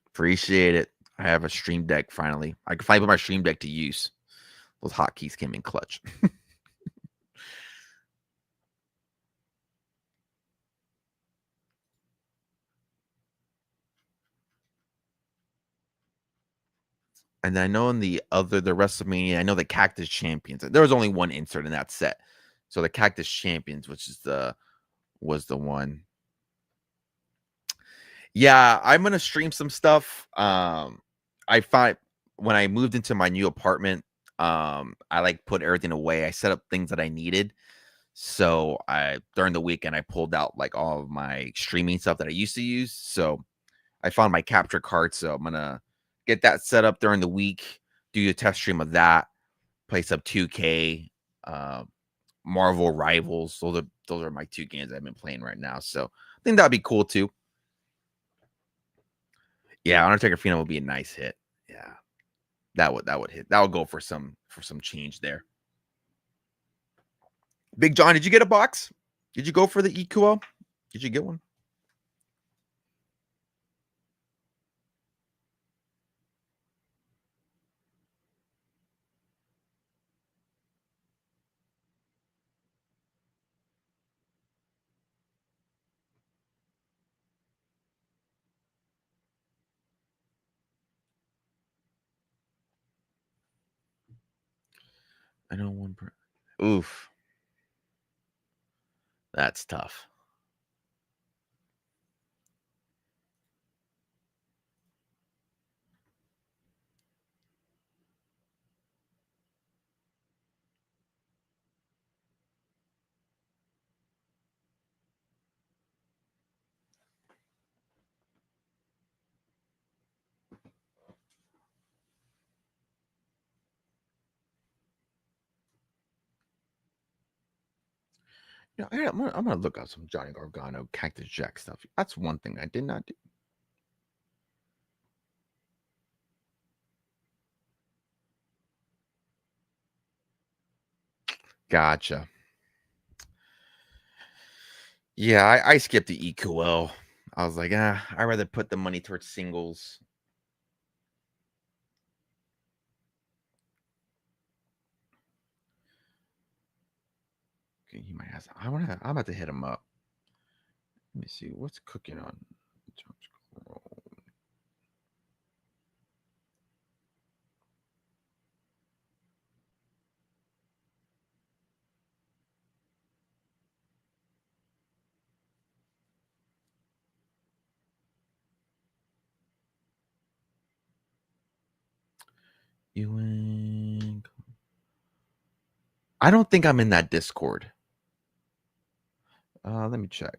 Appreciate it. I have a Stream Deck finally. I can finally put my Stream Deck to use. Those hotkeys came in clutch. And I know in the WrestleMania, I know the Cactus Champions. There was only one insert in that set. So the Cactus Champions, which is was the one. Yeah, I'm gonna stream some stuff. I find when I moved into my new apartment, I like put everything away. I set up things that I needed. So I during the weekend I pulled out like all of my streaming stuff that I used to use. So I found my capture card. So I'm gonna get that set up during the week, do a test stream of that, play some 2K, uh, Marvel Rivals. Those are my two games I've been playing right now. So I think that'd be cool too. Yeah, Undertaker Phenom would be a nice hit. Yeah. That would hit. That would go for some change there. Big John, did you get a box? Did you go for the EQL? Did you get one? I know one. Oof, that's tough. I'm gonna look up some Johnny Gargano, Cactus Jack stuff. That's one thing I did not do. Gotcha. Yeah, I skipped the EQL. I was like, I'd rather put the money towards singles. Okay, he might have. I'm about to hit him up. Let me see what's cooking on. Ewing. I don't think I'm in that Discord. Let me check.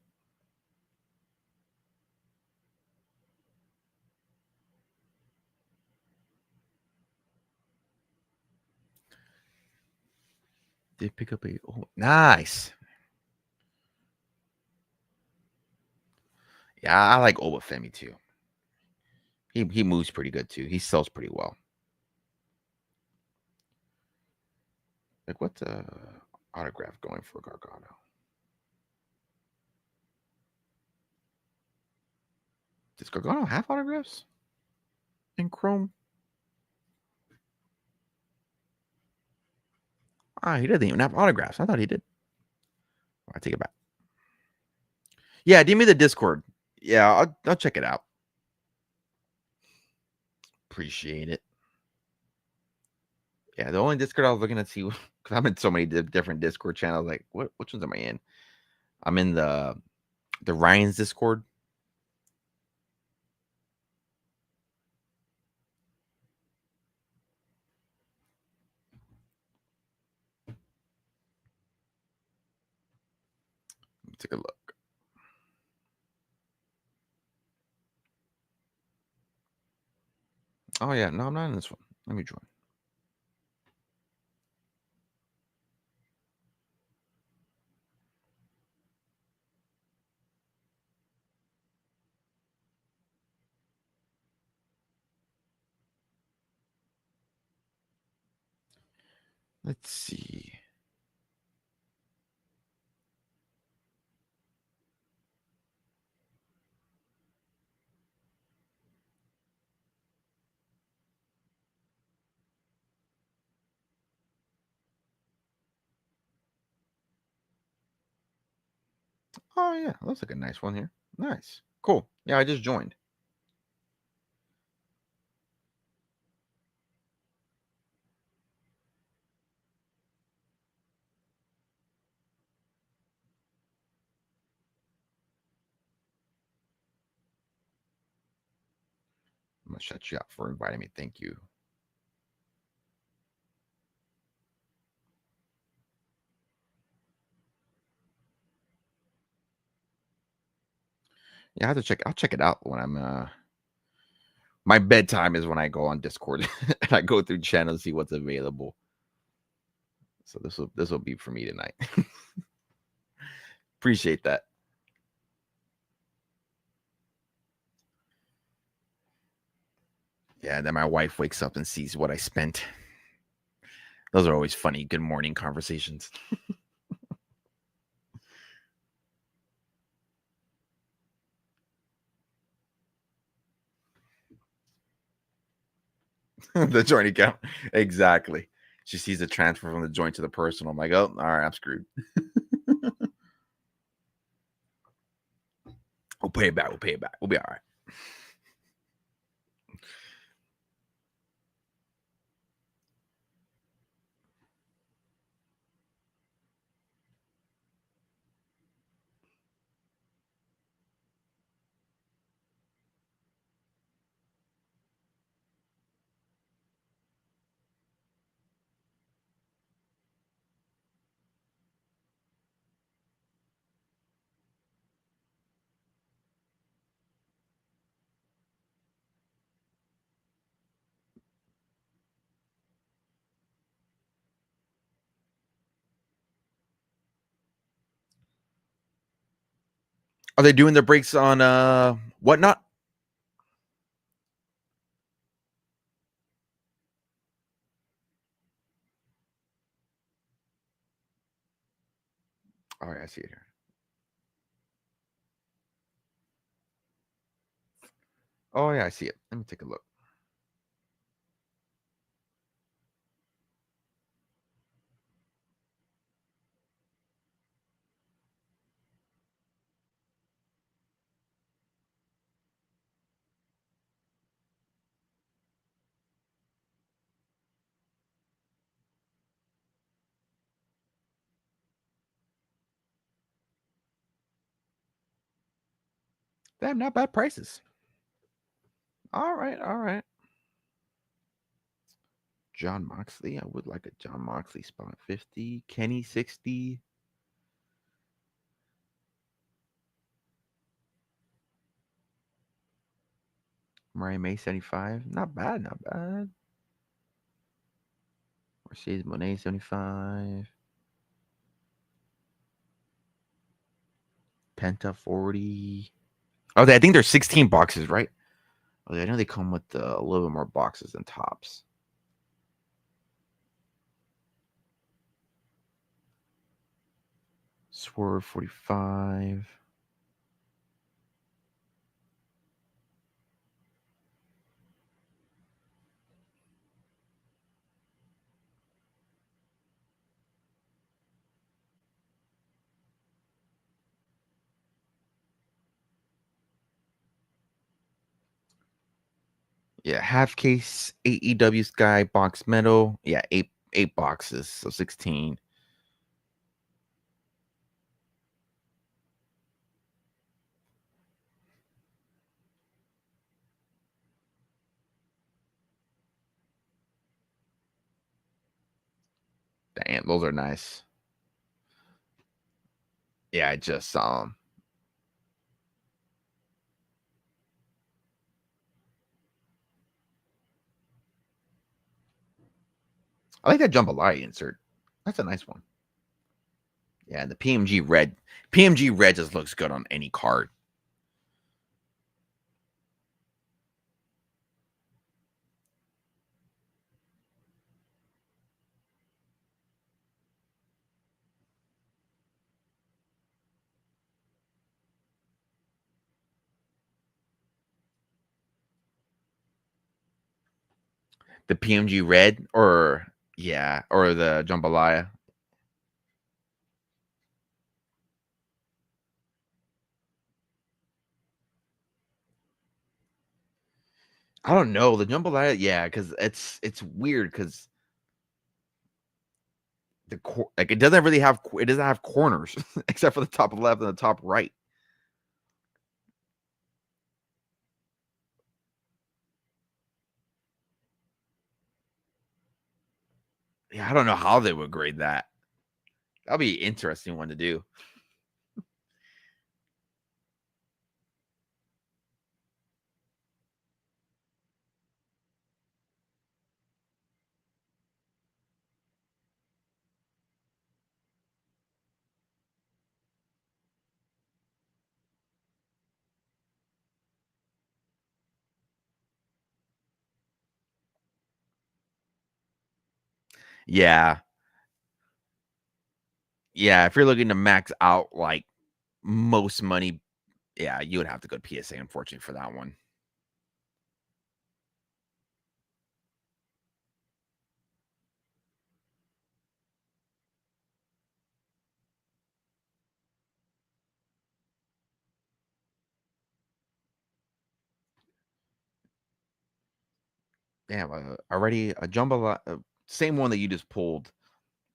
Did pick up a nice. Yeah, I like Obafemi too. He moves pretty good too. He sells pretty well. Like what's autograph going for Gargano? Does Gargano have autographs in Chrome? He doesn't even have autographs. I thought he did. I take it back. Yeah, give me the Discord. Yeah, I'll check it out. Appreciate it. Yeah, the only Discord I was looking to see because I'm in so many different Discord channels. Like, which ones am I in? I'm in the Ryan's Discord. Let me take a look. Oh yeah, no, I'm not in this one. Let me join. Let's see. Oh yeah, looks like a nice one here. Nice, cool. Yeah, I just joined. I'm gonna shut you out for inviting me. Thank you. Yeah, I have to check. I'll check it out when I'm. My bedtime is when I go on Discord and I go through channels, see what's available. So this will be for me tonight. Appreciate that. Yeah, then my wife wakes up and sees what I spent. Those are always funny. Good morning conversations. The joint account. Exactly. She sees the transfer from the joint to the personal. I'm like, oh, all right, I'm screwed. We'll pay it back. We'll pay it back. We'll be all right. Are they doing the breaks on whatnot? Oh, yeah, I see it here. Oh, yeah, I see it. Let me take a look. Damn, not bad prices. All right, all right. John Moxley. I would like a John Moxley spot 50. Kenny 60. Mariah May 75. Not bad, not bad. Mercedes Monet 75. Penta 40. Oh, I think there's 16 boxes, right? Oh, I know they come with a little bit more boxes than tops. Swerve 45. Yeah, half case AEW Sky box metal. Yeah, eight boxes, so 16. Damn, those are nice. Yeah, I just saw them. I like that jambalaya insert. That's a nice one. Yeah, the PMG red. PMG red just looks good on any card. The PMG red, or yeah, or the jambalaya. I don't know the jambalaya. Yeah, because it's weird because like it doesn't really have it doesn't have corners except for the top left and the top right. Yeah, I don't know how they would grade that. That'll be an interesting one to do. Yeah, yeah. If you're looking to max out like most money, yeah, you would have to go to PSA, unfortunately, for that one. Damn, already a jambalaya, same one that you just pulled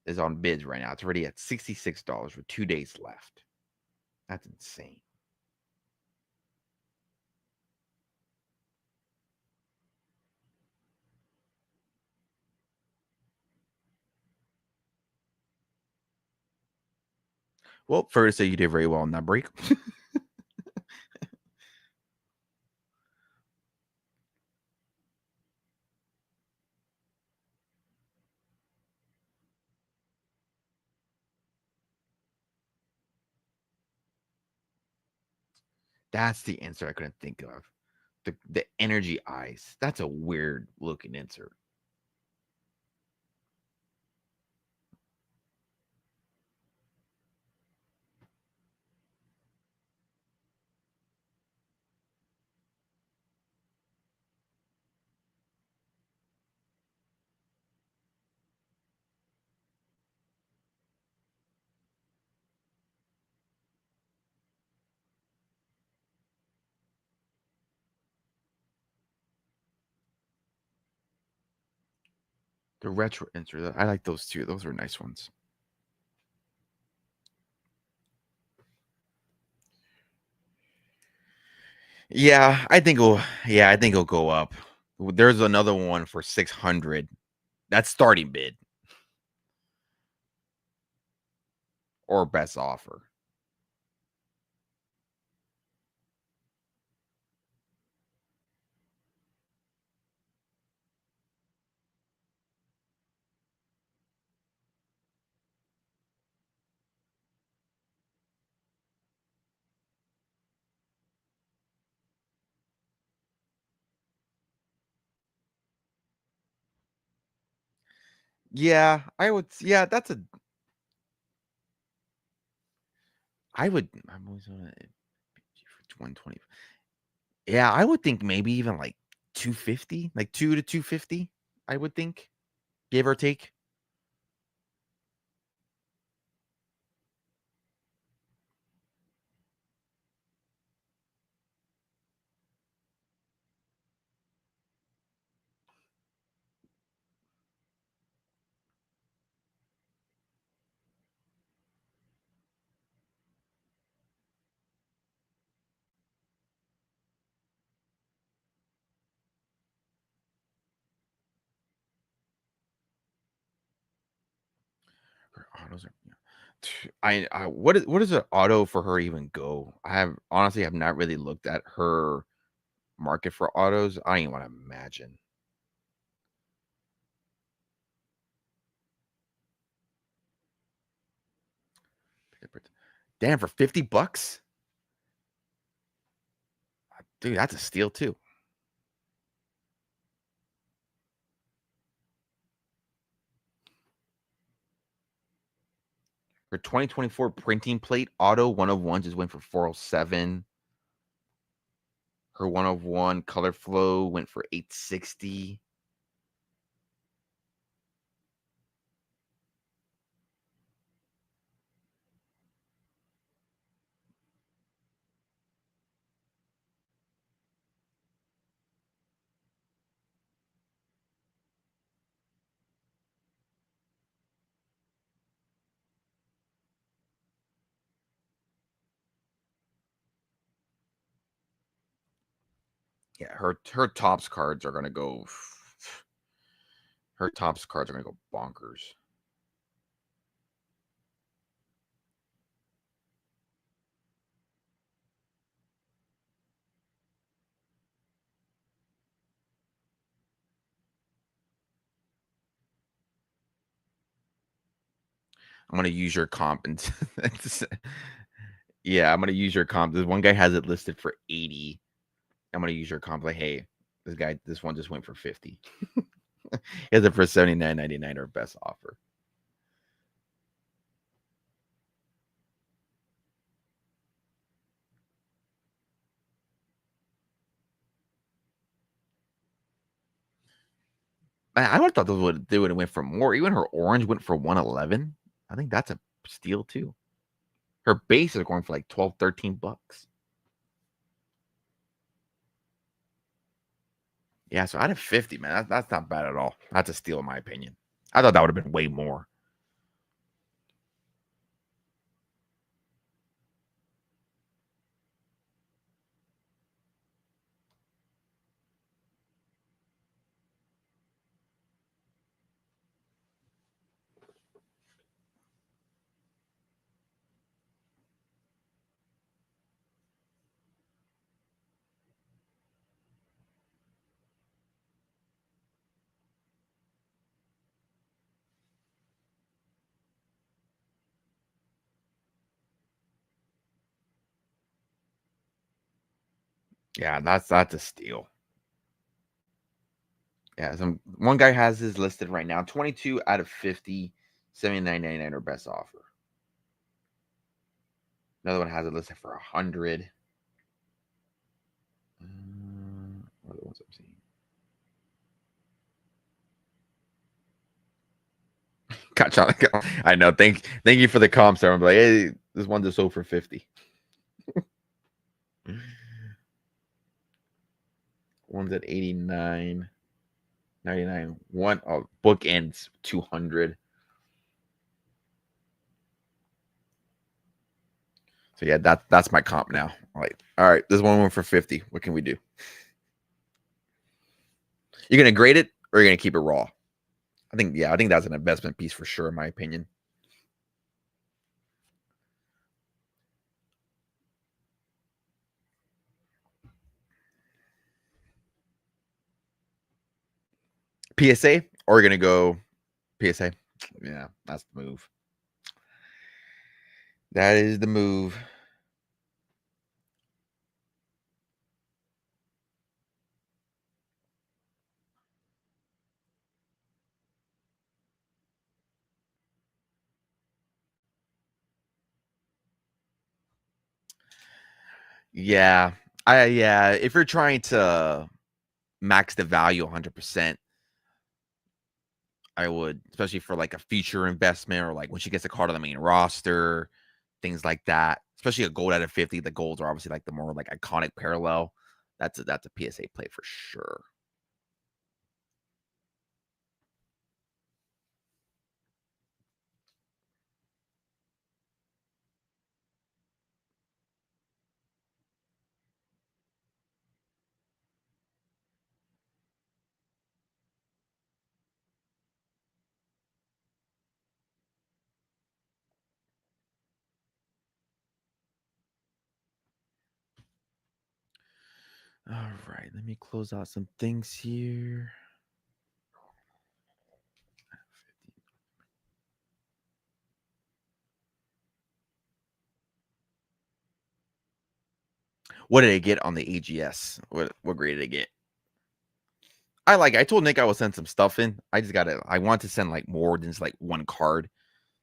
is on bids right now. It's already at $66 with 2 days left. That's insane. Well, fair to say you did very well in that break. That's the answer I couldn't think of. The energy ice. That's a weird looking insert. The retro insert. I like those too. Those are nice ones. Yeah, I think it'll. Yeah, I think it'll go up. There's another one for 600. That's starting bid or best offer. Yeah, I would. Yeah, that's a. I would. I'm always on it. 120. Yeah, I would think maybe even like 250, like 2 to 250. I would think, give or take. Her autos are. Yeah. I what does an auto for her even go? I have not really looked at her market for autos. I don't even want to imagine. Damn, for $50, dude, that's a steal too. Her 2024 printing plate auto 101 just went for 407. Her 101 color flow went for 860. Yeah, her tops cards are gonna go. Her tops cards are gonna go bonkers. I'm gonna use your comp and yeah, I'm gonna use your comp. This one guy has it listed for 80. I'm gonna use your comp. Like, hey, this one just went for 50. He has it for 79.99 or best offer. I would have thought they would have went for more. Even her orange went for 111. I think that's a steal too. Her base is going for like 12, 13 bucks. Yeah, so out of 50, man, that's not bad at all. That's a steal in my opinion. I thought that would have been way more. Yeah, that's a steal. Yeah, one guy has his listed right now. 22 out of 50, 79.99 or best offer. Another one has it listed for 100. What are the ones I'm seeing? Gotcha. I know. Thank you for the comp, sir. I'm like, hey, this one just sold for 50. One's at 89, 99. Book ends 200. So yeah, that's my comp now. Like, all right, this one went for 50. What can we do? You're gonna grade it or you're gonna keep it raw? I think that's an investment piece for sure, in my opinion. PSA or you're gonna go PSA? Yeah, that's the move. That is the move. Yeah. If you're trying to max the value 100%, I would, especially for like a future investment or like when she gets a card on the main roster, things like that. Especially a gold out of 50. The golds are obviously like the more like iconic parallel. That's a PSA play for sure. All right, let me close out some things here. What did I get on the AGS? What grade did I get? I told Nick I will send some stuff in. I want to send like more than just like one card.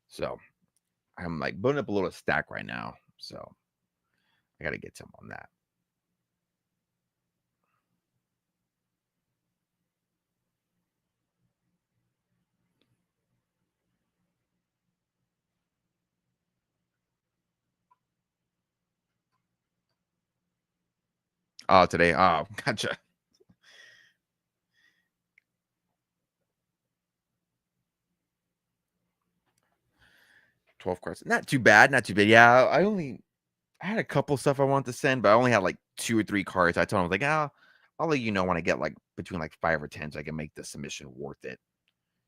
So I'm like building up a little stack right now. So I gotta get some on that. Oh, today. Oh, gotcha. 12 cards. Not too bad. Not too bad. Yeah, I had a couple stuff I wanted to send, but I only had like 2 or 3 cards. I told him I was like, I'll let you know when I get like between like 5 or 10 so I can make the submission worth it,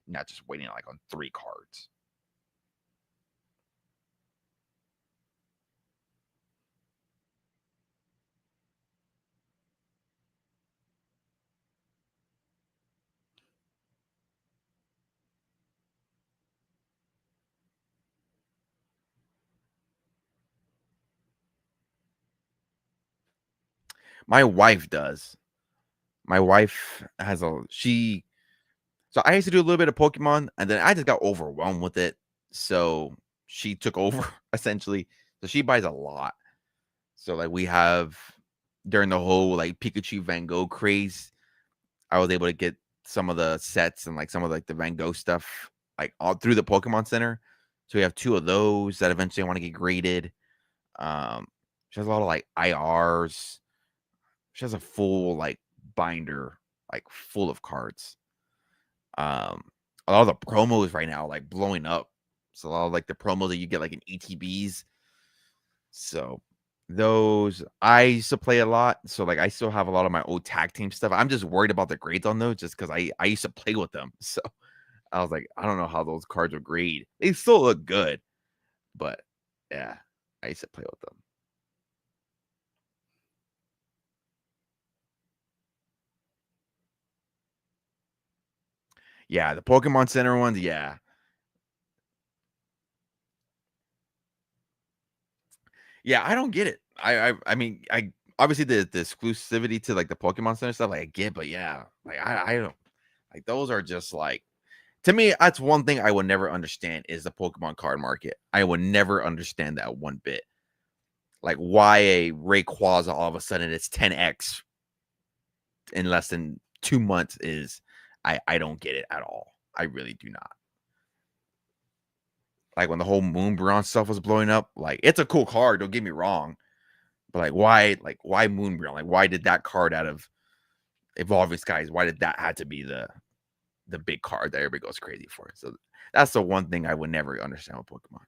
not just waiting like on 3 cards. My wife does. My wife has a she so I used to do a little bit of Pokemon and then I just got overwhelmed with it. So she took over essentially. So she buys a lot. So like we have during the whole like Pikachu Van Gogh craze, I was able to get some of the sets and like some of like the Van Gogh stuff like all through the Pokemon Center. So we have 2 of those that eventually I want to get graded. Um, she has a lot of like IRs. She has a full like binder, like full of cards. Um, a lot of the promos right now like blowing up. So a lot of like the promos that you get like in ETBs. So those I used to play a lot. So like I still have a lot of my old tag team stuff. I'm just worried about the grades on those just because I used to play with them. So I was like, I don't know how those cards are grade. They still look good, but yeah, I used to play with them. Yeah, the Pokemon Center ones, yeah. Yeah, I don't get it. I mean, I obviously the exclusivity to like the Pokemon Center stuff, like I get, but yeah, like I don't like those are just like to me, that's one thing I would never understand is the Pokemon card market. I would never understand that one bit. Like why a Rayquaza all of a sudden it's 10x in less than 2 months is I don't get it at all. I really do not. Like when the whole Moonbron stuff was blowing up, like it's a cool card, don't get me wrong. But like why Moonbron? Like why did that card out of Evolving Skies, why did that have to be the big card that everybody goes crazy for? So that's the one thing I would never understand with Pokemon.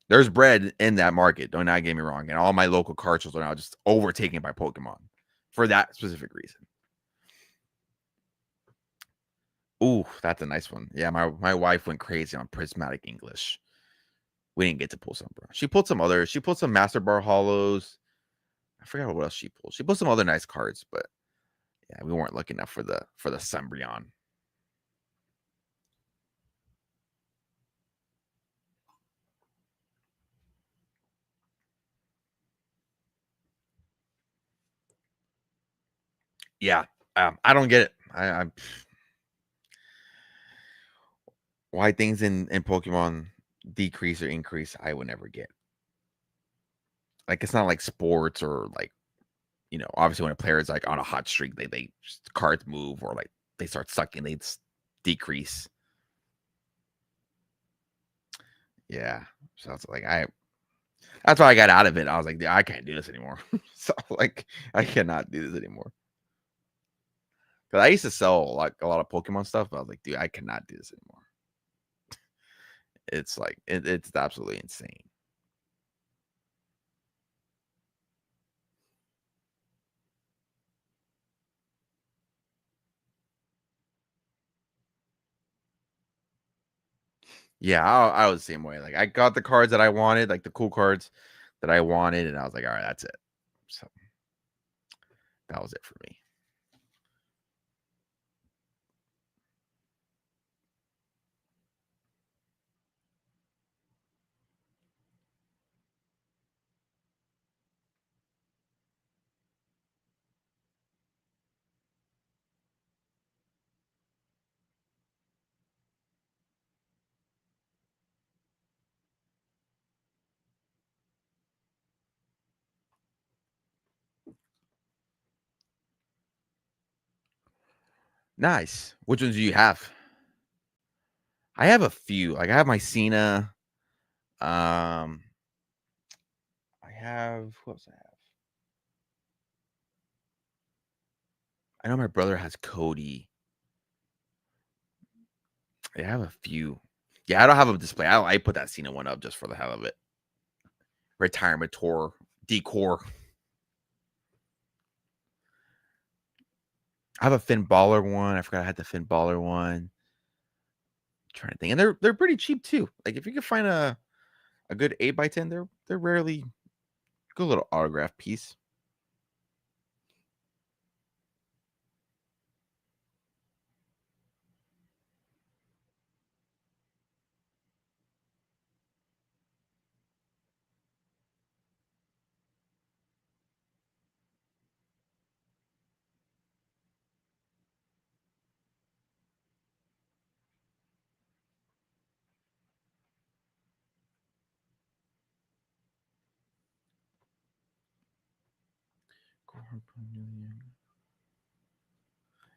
There's bread in that market, don't not get me wrong. And all my local card shows are now just overtaken by Pokemon for that specific reason. Ooh, that's a nice one. Yeah, my wife went crazy on Prismatic English. We didn't get to pull some, bro. She pulled some Master Bar Hollows. I forgot what else she pulled. She pulled some other nice cards, but yeah, we weren't looking enough for the Sumbrion. Yeah, I don't get it. I why things in Pokemon decrease or increase, I would never get. Like it's not like sports or like obviously when a player is like on a hot streak, they just cards move or like they start sucking, they decrease. Yeah, so it's like that's why I got out of it. I was like, yeah, I can't do this anymore. So like I cannot do this anymore. Because I used to sell like a lot of Pokemon stuff, but I was like, dude, I cannot do this anymore. It's like it's absolutely insane. Yeah, I was the same way. Like I got the cards that I wanted, like the cool cards that I wanted, and I was like, all right, that's it. So that was it for me. Nice. Which ones do you have? I have a few. Like I have my Cena. Um, I have what else I have? I know my brother has Cody. I have a few. Yeah, I don't have a display. I put that Cena one up just for the hell of it. Retirement tour decor. I have a Finn Balor one. I forgot I had the Finn Balor one. Trying to think, and they're pretty cheap too. Like if you can find a good 8x10, they're rarely good little autograph piece.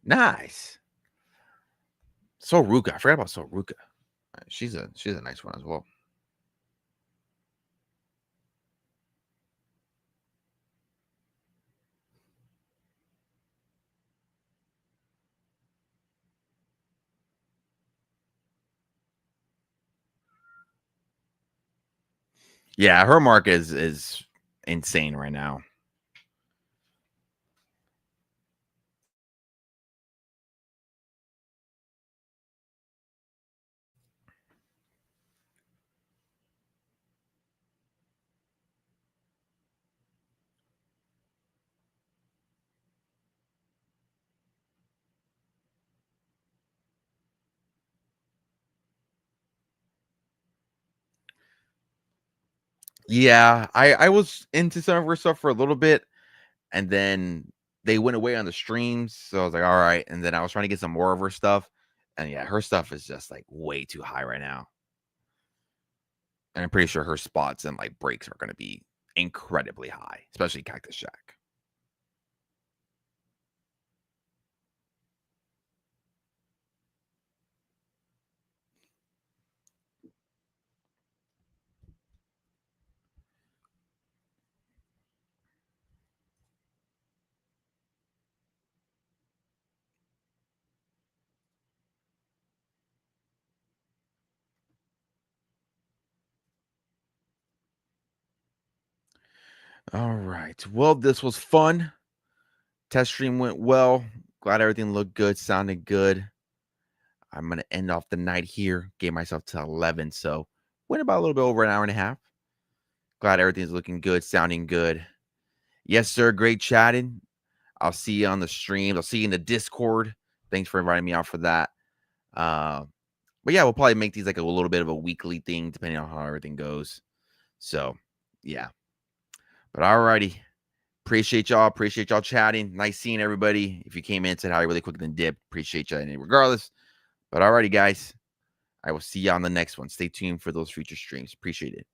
Nice. Soruka. I forgot about Soruka. She's a nice one as well. Yeah, her mark is insane right now. Yeah, I was into some of her stuff for a little bit, and then they went away on the streams, so I was like, all right. And then I was trying to get some more of her stuff, and yeah, her stuff is just like way too high right now. And I'm pretty sure her spots and like breaks are going to be incredibly high, especially Cactus Jack. All right. Well, this was fun. Test stream went well. Glad everything looked good, sounded good. I'm gonna end off the night here. Gave myself to 11, so went about a little bit over an hour and a half. Glad everything's looking good, sounding good. Yes, sir. Great chatting. I'll see you on the stream. I'll see you in the Discord. Thanks for inviting me out for that. But yeah, we'll probably make these like a little bit of a weekly thing, depending on how everything goes. So yeah. But alrighty. Appreciate y'all. Appreciate y'all chatting. Nice seeing everybody. If you came in and said hi really quick, then dip. Appreciate you regardless. But alrighty, guys. I will see you on the next one. Stay tuned for those future streams. Appreciate it.